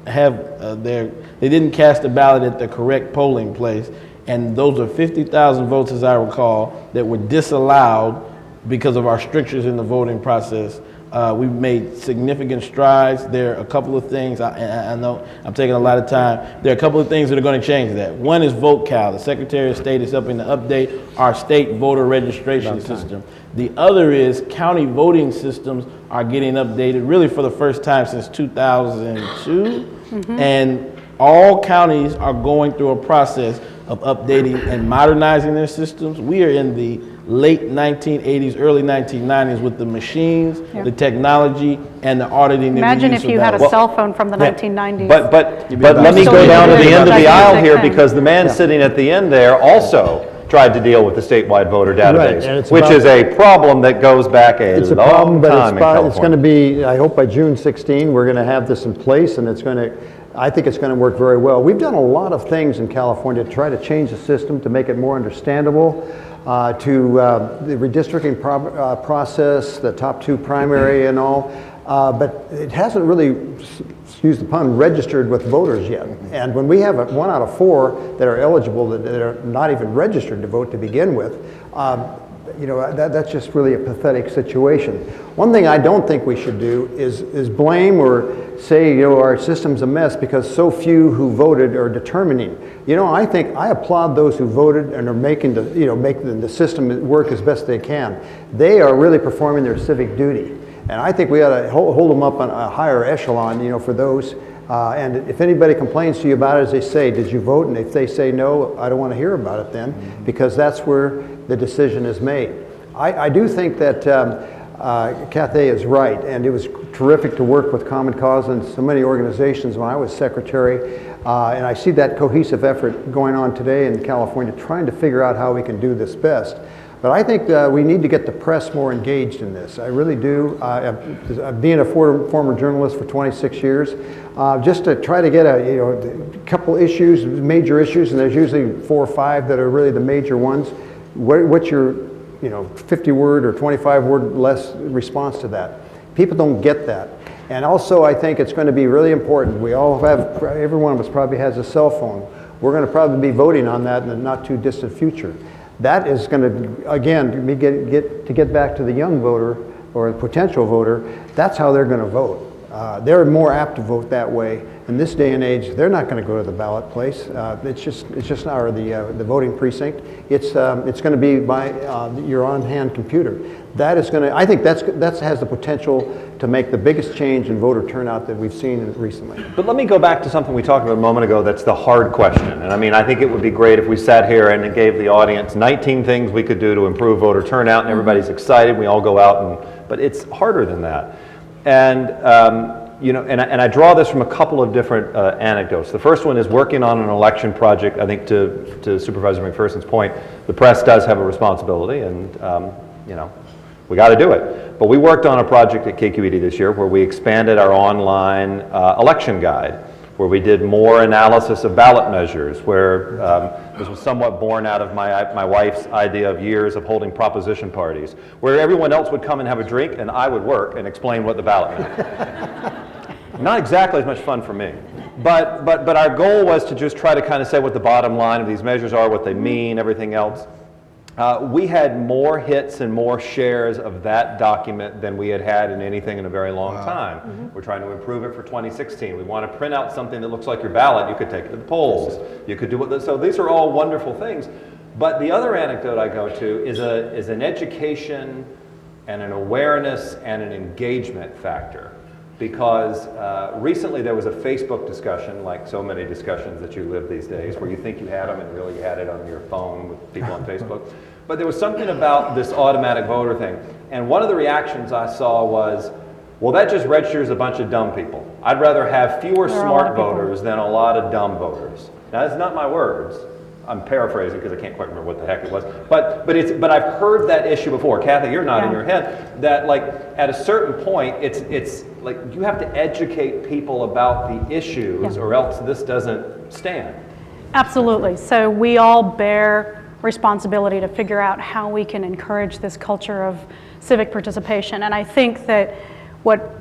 they didn't cast a ballot at the correct polling place. And those are 50,000 votes, as I recall, that were disallowed because of our strictures in the voting process. We've made significant strides. There are a couple of things, I know I'm taking a lot of time. There are a couple of things that are going to change that. One is VoteCal. The Secretary of State is helping to update our state voter registration system. The other is county voting systems are getting updated really for the first time since 2002. And all counties are going through a process of updating and modernizing their systems. We are in the late 1980s, early 1990s with the machines, the technology, and the auditing that Imagine we use if you for had a ballots. cell phone from the 1990s. But let me go down to the end of the aisle here because the man sitting at the end there also tried to deal with the statewide voter database, which is a problem that goes back a It's a long problem, but time in California. it's going to be, I hope by June 16, we're going to have this in place, and it's going to, I think it's going to work very well. We've done a lot of things in California to try to change the system, to make it more understandable, to the redistricting process, the top 2 primary and all, but it hasn't really, excuse the pun, registered with voters yet. And when we have 1 out of 4 that are eligible that are not even registered to vote to begin with, you know, that's just really a pathetic situation. One thing I don't think we should do is blame or say, you know, our system's a mess because so few who voted are determining. You know, I applaud those who voted and are making the system work as best they can. They are really performing their civic duty. And I think we ought to hold them up on a higher echelon, you know, for those. And if anybody complains to you about it, as they say, did you vote? And if they say no, I don't want to hear about it then, because that's where the decision is made. I do think that Kathay is right, and it was terrific to work with Common Cause and so many organizations when I was secretary. And I see that cohesive effort going on today in California, trying to figure out how we can do this best. But I think we need to get the press more engaged in this. I really do. Being a former journalist for 26 years, just to try to get a couple issues, major issues, and there's usually 4 or 5 that are really the major ones. What's your 50-word or 25-word less response to that? People don't get that. And also, I think it's going to be really important. We all have, every one of us probably has a cell phone. We're going to probably be voting on that in the not too distant future. That is going to, again, get back to the young voter or the potential voter. That's how they're going to vote. They're more apt to vote that way. In this day and age, they're not going to go to the ballot place. It's just not, or the voting precinct. It's going to be by your on-hand computer. That is going to, I think that has the potential to make the biggest change in voter turnout that we've seen recently. But let me go back to something we talked about a moment ago that's the hard question. And I mean, I think it would be great if we sat here and gave the audience 19 things we could do to improve voter turnout, and everybody's excited, we all go out, but it's harder than that. And and I draw this from a couple of different anecdotes. The first one is working on an election project. I think to Supervisor McPherson's point, the press does have a responsibility, and we got to do it. But we worked on a project at KQED this year where we expanded our online election guide, where we did more analysis of ballot measures, where this was somewhat born out of my wife's idea of years of holding proposition parties, where everyone else would come and have a drink and I would work and explain what the ballot meant. Not exactly as much fun for me. But our goal was to just try to kind of say what the bottom line of these measures are, what they mean, everything else. We had more hits and more shares of that document than we had had in anything in a very long time. We're trying to improve it for 2016. We want to print out something that looks like your ballot. You could take it to the polls. You could do it. So these are all wonderful things. But the other anecdote I go to is an education and an awareness and an engagement factor. Because recently there was a Facebook discussion, like so many discussions that you live these days, where you think you had them and really you had it on your phone with people on Facebook. But there was something about this automatic voter thing. And one of the reactions I saw was, well, that just registers a bunch of dumb people. I'd rather have fewer smart voters than a lot of dumb voters. Now, that's not my words. I'm paraphrasing because I can't quite remember what the heck it was. But I've heard that issue before. Kathy, you're nodding your head. That like at a certain point, it's like you have to educate people about the issues, or else this doesn't stand. Absolutely. So we all bear responsibility to figure out how we can encourage this culture of civic participation. And I think that what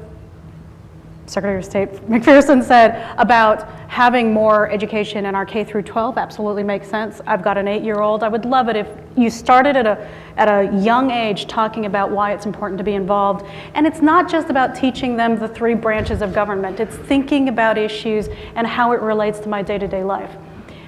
Secretary of State McPherson said about having more education in our K through 12 absolutely makes sense. I've got an 8-year-old. I would love it if you started at a young age talking about why it's important to be involved. And it's not just about teaching them the 3 branches of government. It's thinking about issues and how it relates to my day-to-day life.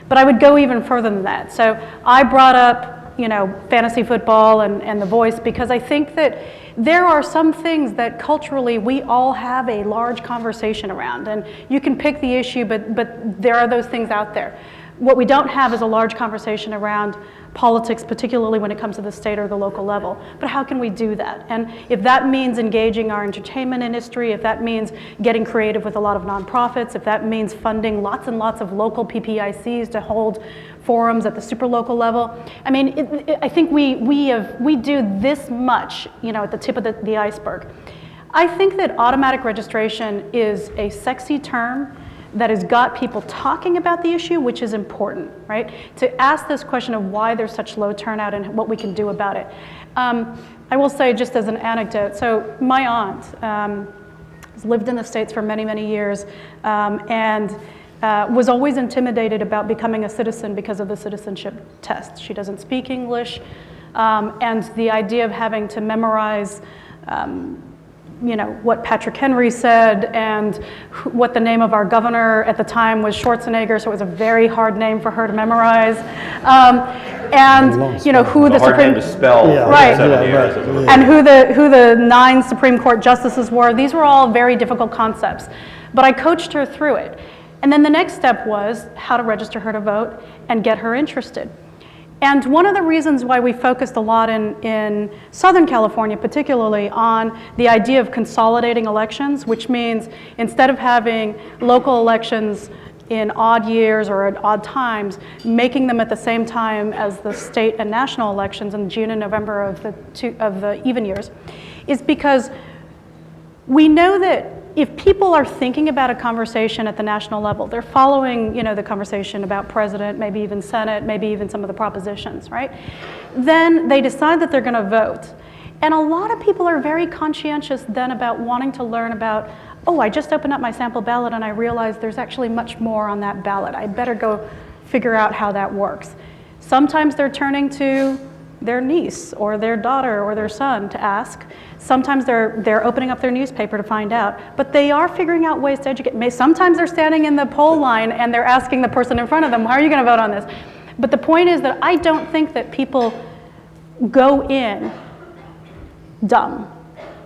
But I would go even further than that. So I brought up, you know, fantasy football and The Voice because I think that there are some things that culturally we all have a large conversation around, and you can pick the issue, but there are those things out there. What we don't have is a large conversation around politics, particularly when it comes to the state or the local level. But how can we do that? And if that means engaging our entertainment industry, if that means getting creative with a lot of nonprofits, if that means funding lots and lots of local PPICs to hold forums at the super local level, I mean, I think we do this much, you know, at the tip of the iceberg. I think that automatic registration is a sexy term that has got people talking about the issue, which is important, right? To ask this question of why there's such low turnout and what we can do about it. I will say, just as an anecdote, so my aunt has lived in the States for many, many years and was always intimidated about becoming a citizen because of the citizenship test. She doesn't speak English, and the idea of having to memorize you know, what Patrick Henry said and what the name of our governor at the time was Schwarzenegger, so it was a very hard name for her to memorize. And you know, who the Supreme to spell right, 7 years. and who the 9 Supreme Court justices were. These were all very difficult concepts, but I coached her through it. And then the next step was how to register her to vote and get her interested. And one of the reasons why we focused a lot in Southern California, particularly on the idea of consolidating elections, which means instead of having local elections in odd years or at odd times, making them at the same time as the state and national elections in June and November of the even years, is because we know that if people are thinking about a conversation at the national level, they're following, you know, the conversation about president, maybe even Senate, maybe even some of the propositions, right? Then they decide that they're going to vote. And a lot of people are very conscientious then about wanting to learn about, oh, I just opened up my sample ballot and I realized there's actually much more on that ballot. I better go figure out how that works. Sometimes they're turning to their niece or their daughter or their son to ask. Sometimes they're opening up their newspaper to find out, but they are figuring out ways to educate. Sometimes they're standing in the poll line and they're asking the person in front of them, how are you going to vote on this? But the point is that I don't think that people go in dumb.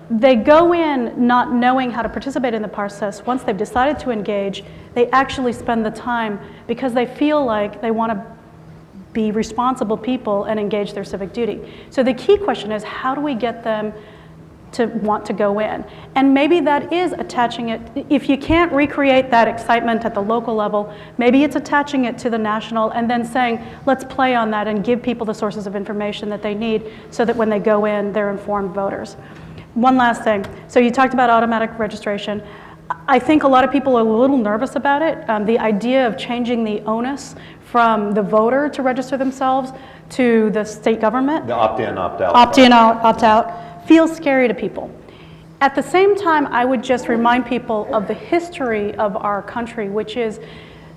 They go in not knowing how to participate in the process. Once they've decided to engage, they actually spend the time because they feel like they want to be responsible people and engage their civic duty. So the key question is, how do we get them to want to go in? And maybe that is attaching it, if you can't recreate that excitement at the local level, maybe it's attaching it to the national and then saying, let's play on that and give people the sources of information that they need so that when they go in, they're informed voters. One last thing. So you talked about automatic registration. I think a lot of people are a little nervous about it. The idea of changing the onus from the voter to register themselves to the state government. The opt-in, opt-out. Opt-in, opt-out feels scary to people. At the same time, I would just remind people of the history of our country, which is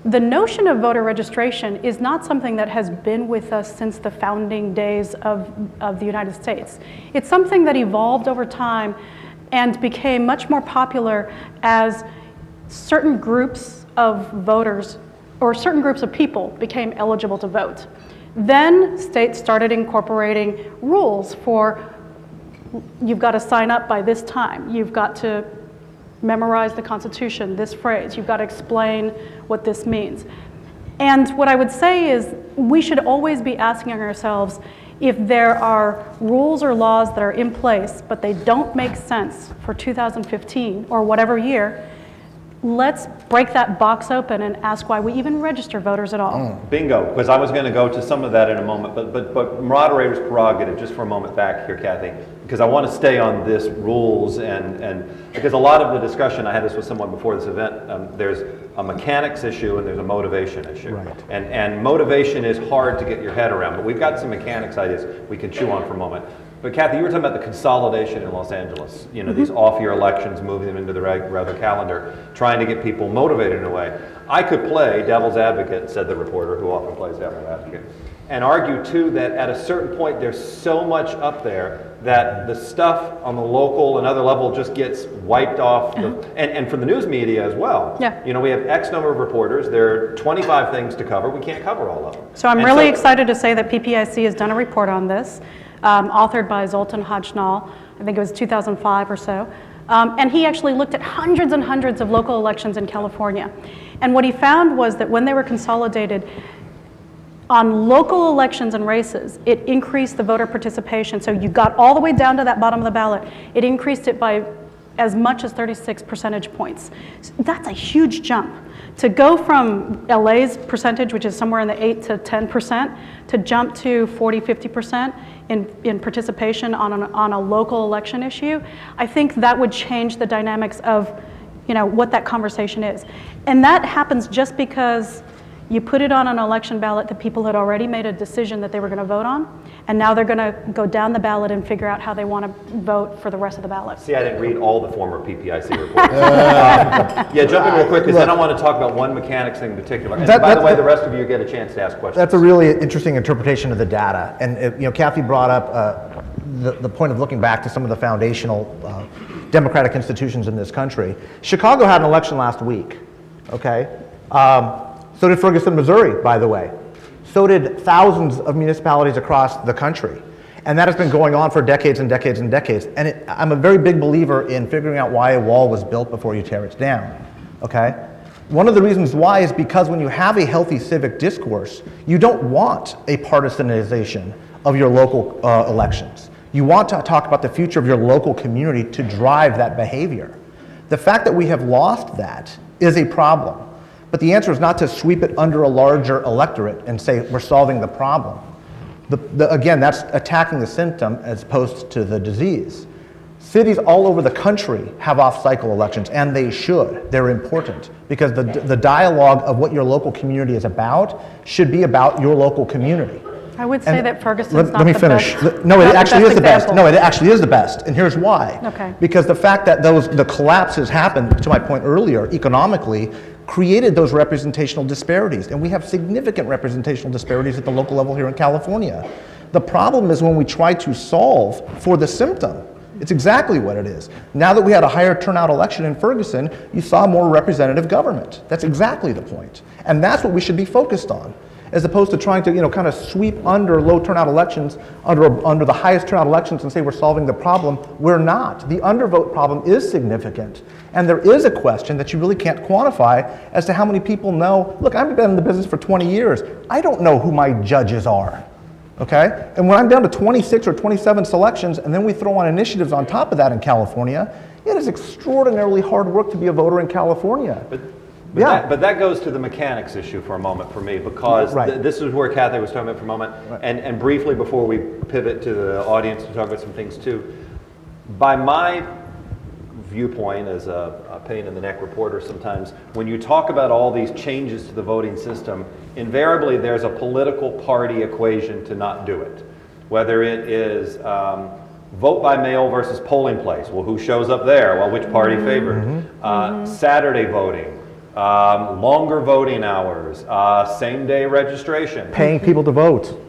The notion of voter registration is not something that has been with us since the founding days of the United States. It's something that evolved over time and became much more popular as certain groups of voters or certain groups of people became eligible to vote. Then states started incorporating rules for, you've got to sign up by this time, you've got to memorize the Constitution, this phrase, you've got to explain what this means. And what I would say is we should always be asking ourselves if there are rules or laws that are in place but they don't make sense for 2015 or whatever year, let's break that box open and ask why we even register voters at all. Bingo, because I was going to go to some of that in a moment, but moderator's prerogative, just for a moment back here, Kathy, because I want to stay on this rules and because a lot of the discussion, I had this with someone before this event, there's a mechanics issue and there's a motivation issue. Right. And motivation is hard to get your head around, but we've got some mechanics ideas we can chew on for a moment. But Kathy, you were talking about the consolidation in Los Angeles, you know, these off-year elections, moving them into the regular calendar, trying to get people motivated in a way. I could play devil's advocate, said the reporter, who often plays devil's advocate, and argue too that at a certain point there's so much up there that the stuff on the local and other level just gets wiped off, and from the news media as well. Yeah. You know, we have X number of reporters, there are 25 things to cover, we can't cover all of them. So I'm really excited to say that PPIC has done a report on this. Authored by Zoltan Hajnal, I think it was 2005 or so. And he actually looked at hundreds and hundreds of local elections in California. And what he found was that when they were consolidated, on local elections and races, it increased the voter participation. So you got all the way down to that bottom of the ballot. It increased it by as much as 36 percentage points. So that's a huge jump. To go from LA's percentage, which is somewhere in the 8 to 10%, to jump to 40, 50% in participation on a local election issue, I think that would change the dynamics of, you know, what that conversation is. And that happens just because you put it on an election ballot that people had already made a decision that they were going to vote on, and now they're going to go down the ballot and figure out how they want to vote for the rest of the ballot. See, I didn't read all the former PPIC reports. Yeah, jump in real quick, because then I want to talk about one mechanics thing in particular. And by the way, the rest of you get a chance to ask questions. That's a really interesting interpretation of the data. And you know, Kathy brought up the point of looking back to some of the foundational democratic institutions in this country. Chicago had an election last week, okay? So did Ferguson, Missouri, by the way. So did thousands of municipalities across the country. And that has been going on for decades and decades and decades. And I'm a very big believer in figuring out why a wall was built before you tear it down, okay? One of the reasons why is because when you have a healthy civic discourse, you don't want a partisanization of your local elections. You want to talk about the future of your local community to drive that behavior. The fact that we have lost that is a problem. But the answer is not to sweep it under a larger electorate and say we're solving the problem. Again, that's attacking the symptom as opposed to the disease. Cities all over the country have off-cycle elections, and they should. They're important because the dialogue of what your local community is about should be about your local community. I would say that Ferguson's not let me the finish. best. No, it not actually the is the best best. No, it actually is the best, and here's why. Okay. Because the fact that the collapses happened, to my point earlier, economically, created those representational disparities, and we have significant representational disparities at the local level here in California. The problem is when we try to solve for the symptom. It's exactly what it is. Now that we had a higher turnout election in Ferguson, you saw more representative government. That's exactly the point. And that's what we should be focused on, as opposed to trying to, you know, kind of sweep under low turnout elections, under the highest turnout elections and say we're solving the problem. We're not. The undervote problem is significant. And there is a question that you really can't quantify as to how many people know, look, I've been in the business for 20 years. I don't know who my judges are. Okay? And when I'm down to 26 or 27 selections, and then we throw on initiatives on top of that in California, it is extraordinarily hard work to be a voter in California. But that goes to the mechanics issue for a moment for me, because Right. this is where Kathay was talking about for a moment. Right. And briefly before we pivot to the audience to talk about some things too, by my viewpoint as a pain in the neck reporter sometimes, when you talk about all these changes to the voting system, invariably there's a political party equation to not do it. Whether it is vote by mail versus polling place, well, who shows up there? Well, which party favored? Saturday voting, longer voting hours, same-day registration. Paying people to vote.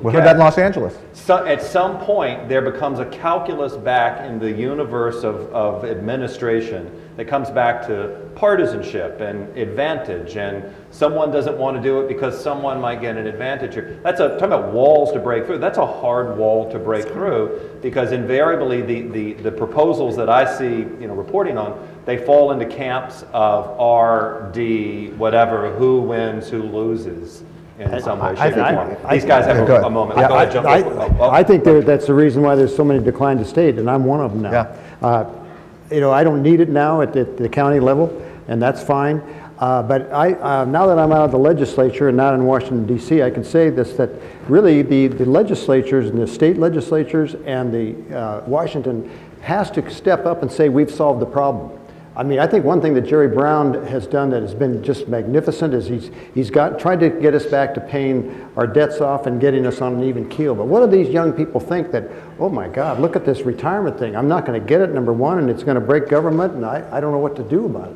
We heard that in Los Angeles. So at some point, there becomes a calculus back in the universe of administration that comes back to partisanship and advantage, and someone doesn't want to do it because someone might get an advantage. Talking about walls to break through. That's a hard wall to break through, because invariably the proposals that I see, reporting on, they fall into camps of R, D, whatever, who wins, who loses. In some way, shape, or form. These guys have a moment. Yeah, Go ahead, jump in. I think that's the reason why there's so many decline to state, and I'm one of them now. Yeah. I don't need it now at the county level, and that's fine. But now that I'm out of the legislature and not in Washington, D.C., I can say this, that really the legislatures and the state legislatures and the Washington has to step up and say, we've solved the problem. I mean, I think one thing that Jerry Brown has done that has been just magnificent is he's tried to get us back to paying our debts off and getting us on an even keel. But what do these young people think that, oh my God, look at this retirement thing. I'm not going to get it, number one, and it's going to break government, and I don't know what to do about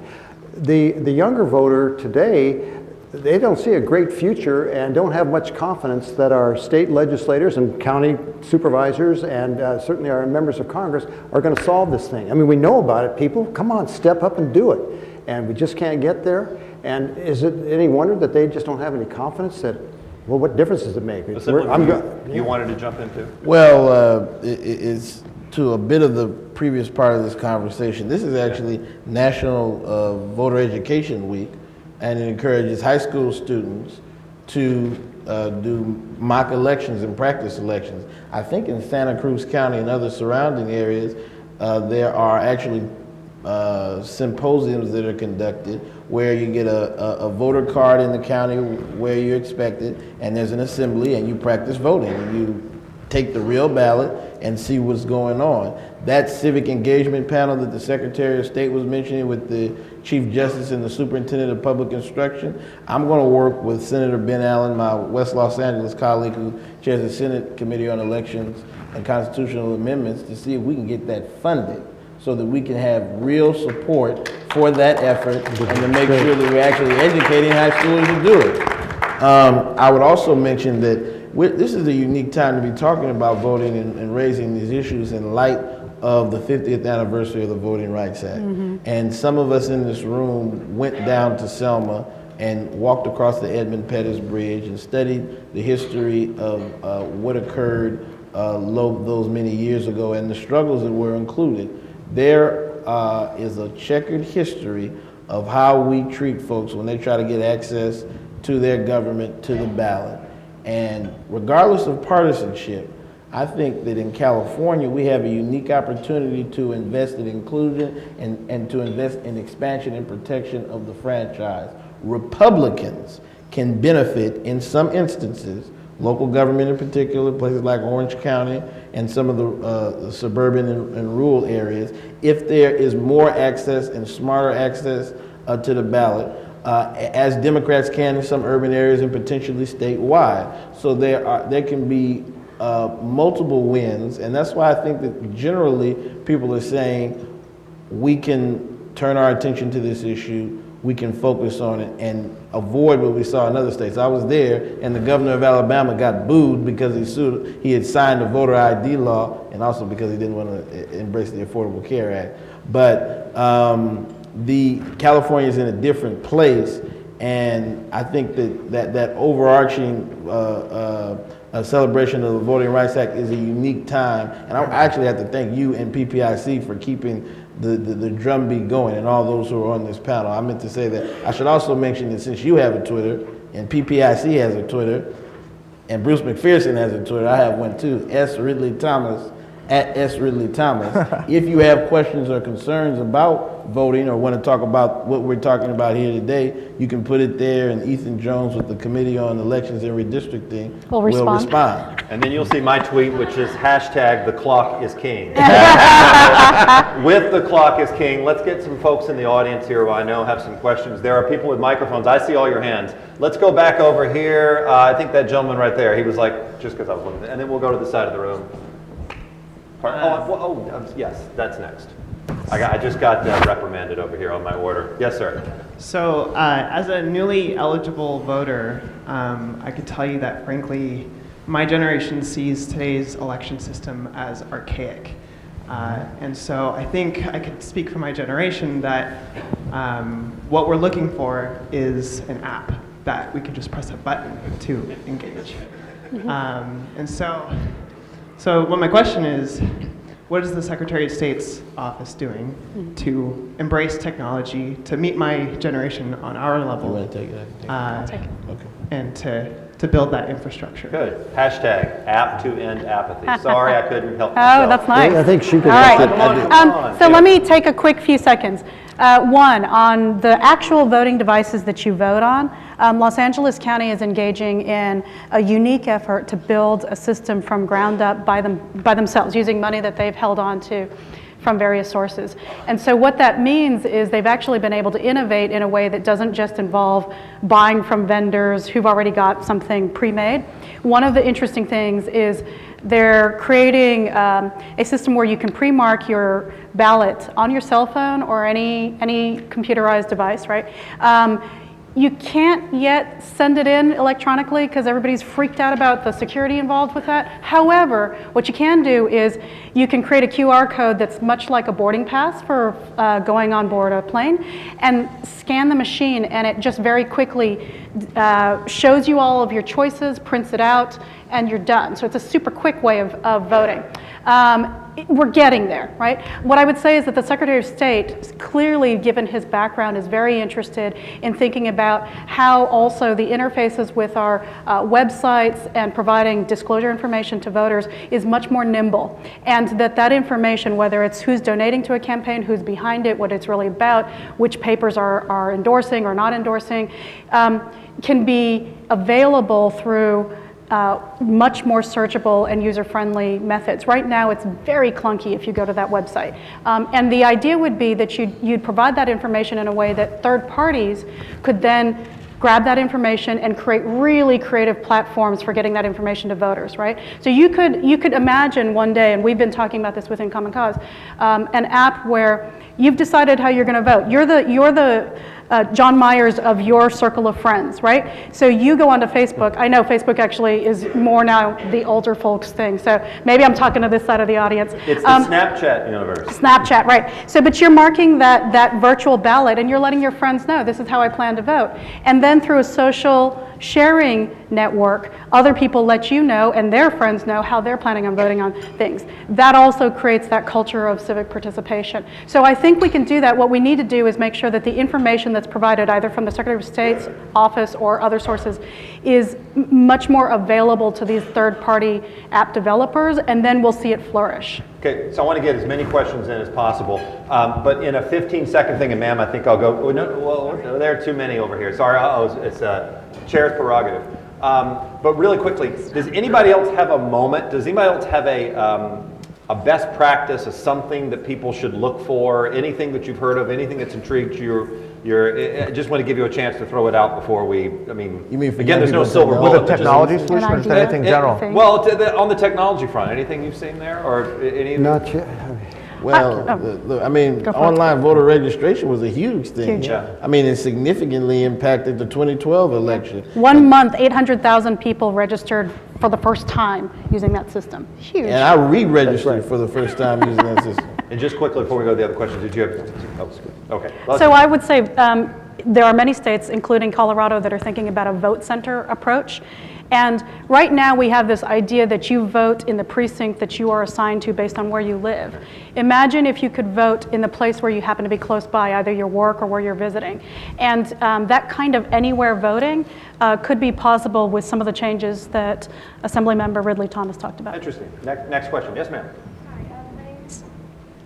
it. The younger voter today, they don't see a great future and don't have much confidence that our state legislators and county supervisors and certainly our members of Congress are going to solve this thing. I mean, we know about it, people. Come on, step up and do it. And we just can't get there. And is it any wonder that they just don't have any confidence that, well, what difference does it make? You wanted to jump into? Well, it's to a bit of the previous part of this conversation. This is actually National Voter Education Week, and it encourages high school students to do mock elections and practice elections. I think in Santa Cruz County and other surrounding areas, there are actually symposiums that are conducted where you get a voter card in the county where you're expected, and there's an assembly, and you practice voting. And you take the real ballot and see what's going on. That civic engagement panel that the Secretary of State was mentioning with the Chief Justice and the Superintendent of Public Instruction, I'm going to work with Senator Ben Allen, my West Los Angeles colleague who chairs the Senate Committee on Elections and Constitutional Amendments, to see if we can get that funded so that we can have real support for that effort and to make sure that we're actually educating high schoolers to do it. I would also mention that this is a unique time to be talking about voting and raising these issues in light of the 50th anniversary of the Voting Rights Act. And some of us in this room went down to Selma and walked across the Edmund Pettus Bridge and studied the history of what occurred those many years ago and the struggles that were included. There is a checkered history of how we treat folks when they try to get access to their government, to the ballot. And regardless of partisanship, I think that in California we have a unique opportunity to invest in inclusion and to invest in expansion and protection of the franchise. Republicans can benefit in some instances, local government in particular, places like Orange County and some of the suburban and rural areas, if there is more access and smarter access to the ballot, as Democrats can in some urban areas and potentially statewide. So there can be multiple wins, and that's why I think that generally people are saying we can turn our attention to this issue, we can focus on it and avoid what we saw in other states. I was there, and the governor of Alabama got booed because he had signed a voter ID law, and also because he didn't want to embrace the Affordable Care Act. But the California is in a different place, and I think that overarching celebration of the Voting Rights Act is a unique time. And I actually have to thank you and PPIC for keeping the drumbeat going, and all those who are on this panel. I meant to say that. I should also mention that since you have a Twitter, and PPIC has a Twitter, and Bruce McPherson has a Twitter, I have one too, S. Ridley-Thomas, at S. Ridley-Thomas. If you have questions or concerns about voting or want to talk about what we're talking about here today, you can put it there, and Ethan Jones with the Committee on Elections and Redistricting will respond. And then you'll see my tweet, which is hashtag the clock is king. With the clock is king, let's get some folks in the audience here who I know have some questions. There are people with microphones. I see all your hands. Let's go back over here. I think that gentleman right there, he was like, just because I was looking, and then we'll go to the side of the room. Yes, that's next. I just got reprimanded over here on my order. Yes, sir. So, as a newly eligible voter, I could tell you that, frankly, my generation sees today's election system as archaic. And so I think I could speak for my generation that what we're looking for is an app that we can just press a button to engage. And so what my question is, what is the Secretary of State's office doing to embrace technology, to meet my generation on our level, You want to take it? okay. Okay. And to build that infrastructure? Good. Hashtag app to end apathy. Sorry, I couldn't help Oh, myself. that's nice. I think she could. All right. Come on. So let me take a quick few seconds. One, on the actual voting devices that you vote on, Los Angeles County is engaging in a unique effort to build a system from ground up by themselves, using money that they've held on to from various sources. And so what that means is they've actually been able to innovate in a way that doesn't just involve buying from vendors who've already got something pre-made. One of the interesting things is they're creating a system where you can pre-mark your ballot on your cell phone or any computerized device, right? You can't yet send it in electronically because everybody's freaked out about the security involved with that. However, what you can do is you can create a QR code that's much like a boarding pass for going on board a plane and scan the machine, and it just very quickly shows you all of your choices, prints it out, and you're done. So it's a super quick way of voting. We're getting there, right? What I would say is that the Secretary of State, clearly given his background, is very interested in thinking about how also the interfaces with our websites and providing disclosure information to voters is much more nimble. And that information, whether it's who's donating to a campaign, who's behind it, what it's really about, which papers are endorsing or not endorsing, can be available through much more searchable and user-friendly methods. Right now, it's very clunky if you go to that website. And the idea would be that you'd provide that information in a way that third parties could then grab that information and create really creative platforms for getting that information to voters, right? So you could imagine one day, and we've been talking about this within Common Cause, an app where you've decided how you're going to vote. You're the John Myers of your circle of friends, right? So you go onto Facebook. I know Facebook actually is more now the older folks thing, so maybe I'm talking to this side of the audience. It's the Snapchat universe. Snapchat, right. So, but you're marking that virtual ballot and you're letting your friends know this is how I plan to vote. And then through a social sharing network, other people let you know and their friends know how they're planning on voting on things. That also creates that culture of civic participation. So I think we can do that. What we need to do is make sure that the information that's provided either from the Secretary of State's office or other sources is much more available to these third-party app developers, and then we'll see it flourish. Okay, so I want to get as many questions in as possible, but in a 15-second thing, and ma'am, I think I'll go, oh, no, well, there are too many over here. Sorry, it's chair's prerogative. But really quickly, does anybody else have a moment? Does anybody else have a best practice, something that people should look for, anything that you've heard of, anything that's intrigued you? I just want to give you a chance to throw it out before we, You mean for again, there's no young people silver to bullet. With a technology solution or is that anything general? Well, on the technology front, anything you've seen there, or any? Not yet. Well, online voter registration was a huge thing. Huge. Yeah. I mean, it significantly impacted the 2012 election. 1 month, 800,000 people registered for the first time using that system. Huge. And I re-registered for the first time using that system. And just quickly before we go to the other questions, did you have? Oh, okay. So I would say there are many states, including Colorado, that are thinking about a vote center approach. And right now we have this idea that you vote in the precinct that you are assigned to based on where you live. Imagine if you could vote in the place where you happen to be close by, either your work or where you're visiting. And that kind of anywhere voting could be possible with some of the changes that Assemblymember Ridley-Thomas talked about. Interesting. Next question. Yes, ma'am.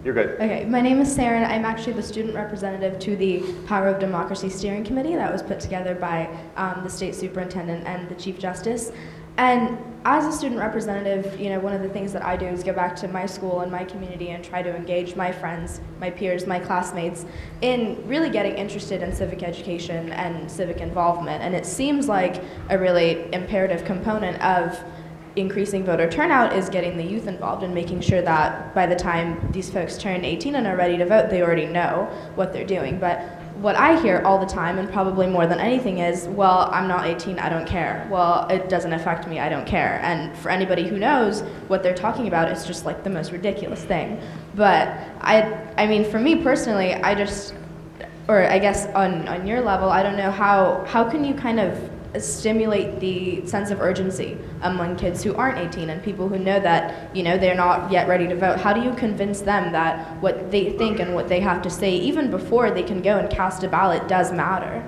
You're good. Okay, my name is Sarah, and I'm actually the student representative to the Power of Democracy Steering Committee that was put together by the state superintendent and the Chief Justice. And as a student representative, one of the things that I do is go back to my school and my community and try to engage my friends, my peers, my classmates in really getting interested in civic education and civic involvement. And it seems like a really imperative component of increasing voter turnout is getting the youth involved and making sure that by the time these folks turn 18 and are ready to vote, they already know what they're doing. But what I hear all the time, and probably more than anything, is, well, I'm not 18, I don't care. Well, it doesn't affect me, I don't care. And for anybody who knows what they're talking about, it's just like the most ridiculous thing. But I mean, for me personally, I just, or I guess on your level, I don't know how can you kind of stimulate the sense of urgency among kids who aren't 18 and people who know that, you know, they're not yet ready to vote. How do you convince them that what they think and what they have to say, even before they can go and cast a ballot, does matter?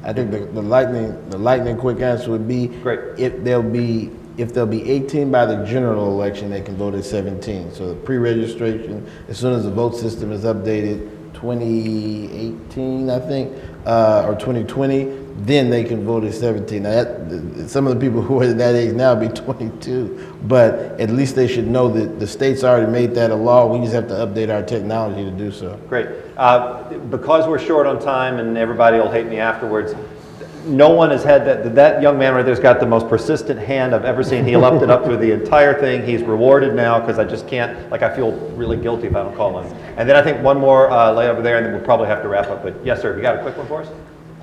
I think the lightning quick answer would be, Great. if they'll be 18 by the general election, they can vote at 17. So the pre-registration, as soon as the vote system is updated, 2018, I think, or 2020, then they can vote at 17. Now, some of the people who are at that age now be 22, but at least they should know that the state's already made that a law. We just have to update our technology to do so. Great. Because we're short on time and everybody will hate me afterwards, no one has had that young man right there's got the most persistent hand I've ever seen. He upped it up through the entire thing. He's rewarded now because I just can't, like, I feel really guilty if I don't call him. And then I think one more lay over there and then we'll probably have to wrap up. But yes, sir, you got a quick one for us?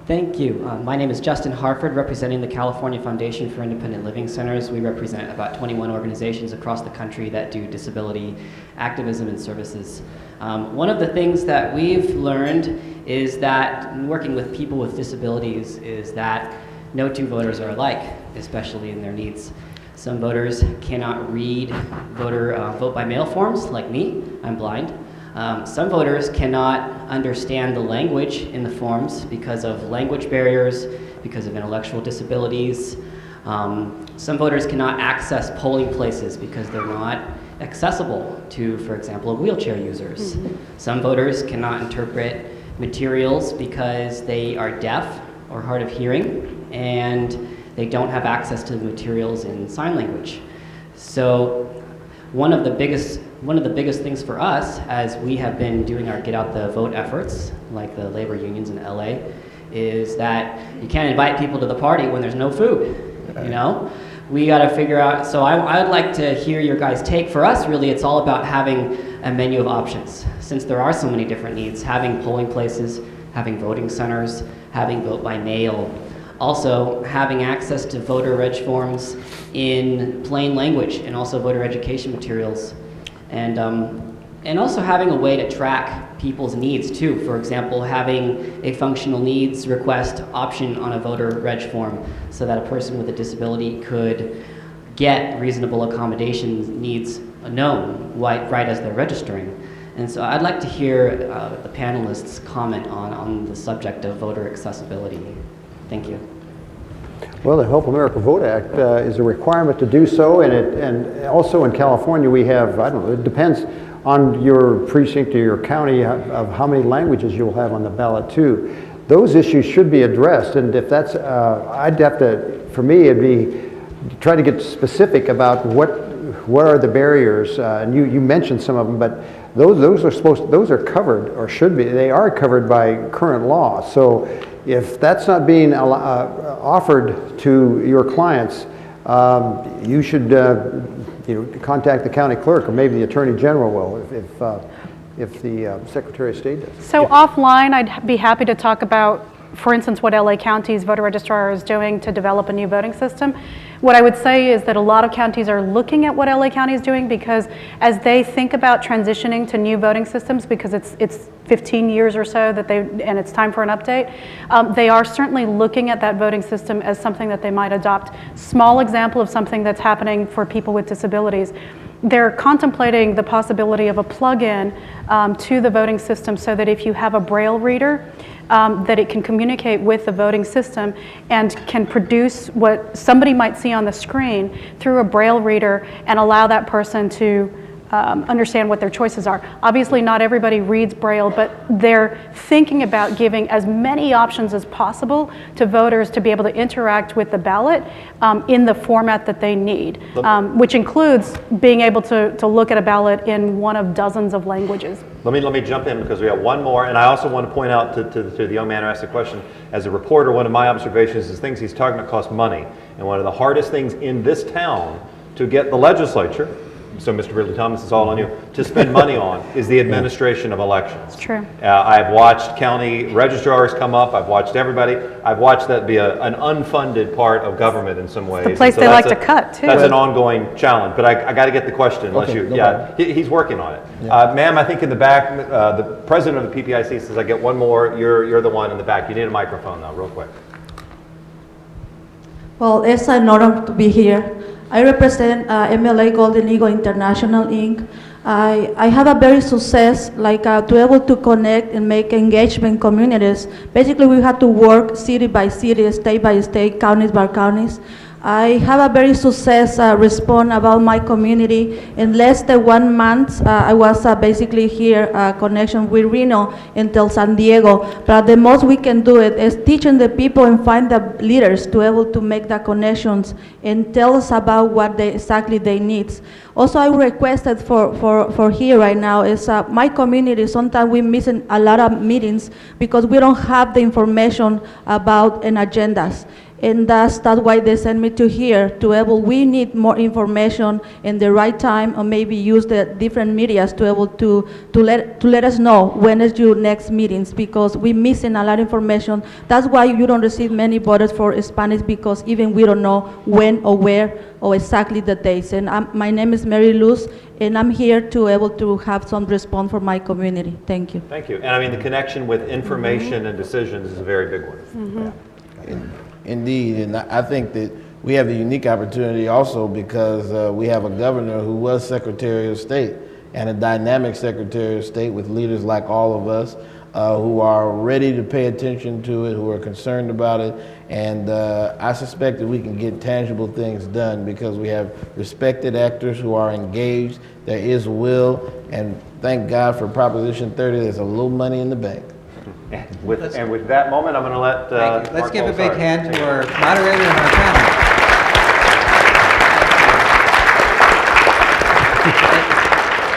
Thank you. My name is Justin Harford, representing the California Foundation for Independent Living Centers. We represent about 21 organizations across the country that do disability activism and services. One of the things that we've learned is that working with people with disabilities is that no two voters are alike, especially in their needs. Some voters cannot read vote by mail forms, like me. I'm blind. Some voters cannot understand the language in the forms because of language barriers, because of intellectual disabilities. Some voters cannot access polling places because they're not accessible to, for example, wheelchair users. Mm-hmm. Some voters cannot interpret materials because they are deaf or hard of hearing, and they don't have access to the materials in sign language. So one of the biggest things for us, as we have been doing our Get Out the Vote efforts, like the labor unions in LA, is that you can't invite people to the party when there's no food, you know? We gotta figure out, so I would like to hear your guys' take. For us, really, it's all about having a menu of options. Since there are so many different needs, having polling places, having voting centers, having vote by mail, also having access to voter reg forms in plain language and also voter education materials. And also having a way to track people's needs too. For example, having a functional needs request option on a voter reg form so that a person with a disability could get reasonable accommodation needs known right as they're registering. And so I'd like to hear the panelists comment on the subject of voter accessibility. Thank you. Well, the Help America Vote Act is a requirement to do so, and also in California we have, I don't know, it depends on your precinct or your county of how many languages you'll have on the ballot too. Those issues should be addressed, and if that's, I'd have to, for me, it'd be try to get specific about what are the barriers, and you mentioned some of them, but those are covered, or should be, they are covered by current law. So if that's not being offered to your clients, you should contact the county clerk, or maybe the attorney general will, if the Secretary of State does. So offline, I'd be happy to talk about, for instance, what LA County's voter registrar is doing to develop a new voting system. What I would say is that a lot of counties are looking at what LA County is doing, because as they think about transitioning to new voting systems, because it's 15 years or so that and it's time for an update, they are certainly looking at that voting system as something that they might adopt. Small example of something that's happening for people with disabilities. They're contemplating the possibility of a plug-in to the voting system so that if you have a Braille reader, that it can communicate with the voting system and can produce what somebody might see on the screen through a Braille reader and allow that person to understand what their choices are. Obviously, not everybody reads Braille, but they're thinking about giving as many options as possible to voters to be able to interact with the ballot in the format that they need, which includes being able to look at a ballot in one of dozens of languages. Let me jump in, because we have one more, and I also want to point out to the young man who asked the question, as a reporter, one of my observations is things he's talking about cost money, and one of the hardest things in this town to get the legislature, so Mr. Ridley-Thomas, is all on you, to spend money on is the administration of elections. True. I've watched county registrars come up, I've watched everybody, I've watched that be an unfunded part of government in some ways. The place And so they like that's to cut, too. That's an ongoing challenge, but I got to get the question unless Okay, you, no yeah, he's working on it. Ma'am, I think in the back, the president of the PPIC says I get one more, you're the one in the back. You need a microphone though, real quick. Well, it's an honor to be here. I represent MLA Golden Eagle International, Inc. I have a very success, like to be able to connect and make engagement communities. Basically, we have to work city by city, state by state, counties by counties. I have a very success response about my community. In less than 1 month, I was basically here, connection with Reno until San Diego. But the most we can do it is teaching the people and find the leaders to be able to make the connections and tell us about what exactly they need. Also, I requested for here right now is my community, sometimes we're missing a lot of meetings because we don't have the information about an agendas. And that's why they sent me to here, we need more information in the right time, or maybe use the different medias to able to let us know when is your next meetings, because we're missing a lot of information. That's why you don't receive many voters for Spanish, because even we don't know when or where or exactly the dates. And my name is Mary Luz, and I'm here to able to have some response for my community. Thank you. Thank you. And I mean, the connection with information and decisions is a very big one. Indeed, and I think that we have the unique opportunity also because we have a governor who was Secretary of State and a dynamic Secretary of State with leaders like all of us who are ready to pay attention to it, who are concerned about it, and I suspect that we can get tangible things done because we have respected actors who are engaged, there is will, and thank God for Proposition 30, there's a little money in the bank. And with that moment, I'm going to let Let's Mark give a big Baldassare hand take to it. our moderator and our panel.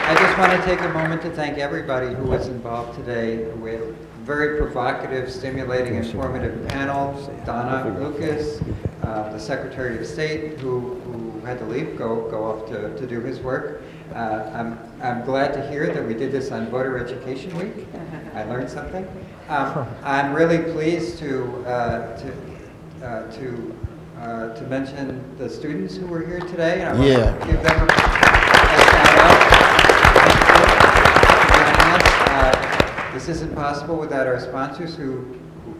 I just want to take a moment to thank everybody who was involved today. We had a very provocative, stimulating, informative panel. Donna Lucas, the Secretary of State, who had to leave, go off to do his work. I'm glad to hear that we did this on Voter Education Week. I learned something. I'm really pleased to mention the students who were here today, and I want to give them a shout out. This isn't possible without our sponsors who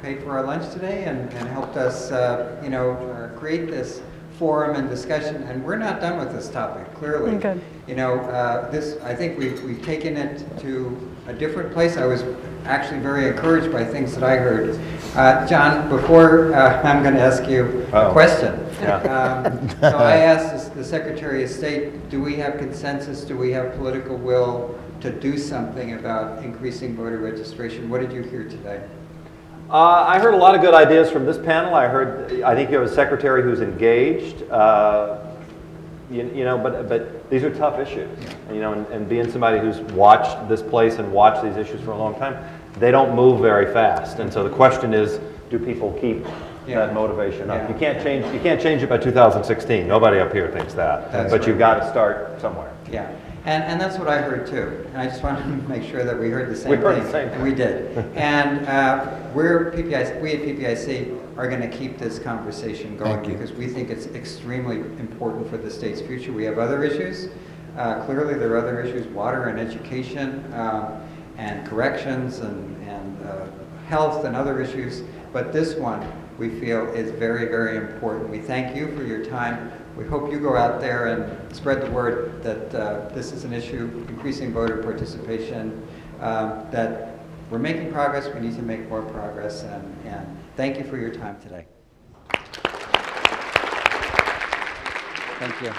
paid for our lunch today and helped us, create this forum and discussion. And we're not done with this topic, clearly. Good. I think we've taken it to a different place. I was actually very encouraged by things that I heard. John, before I'm going to ask you a question. So I asked the Secretary of State, do we have consensus? Do we have political will to do something about increasing voter registration? What did you hear today? I heard a lot of good ideas from this panel. I think you have a secretary who's engaged. But these are tough issues. And being somebody who's watched this place and watched these issues for a long time, they don't move very fast. And so the question is, do people keep that motivation up? You can't change it by 2016. Nobody up here thinks that. But you've got to start somewhere. Yeah. And that's what I heard too. And I just wanted to make sure that we heard the same thing. We heard the same thing. And we did. And we at PPIC are going to keep this conversation going because we think it's extremely important for the state's future. We have other issues. Clearly there are other issues, water and education and corrections and health and other issues. But this one we feel is very, very important. We thank you for your time. We hope you go out there and spread the word that this is an issue, increasing voter participation, that we're making progress, we need to make more progress, and thank you for your time today. Thank you.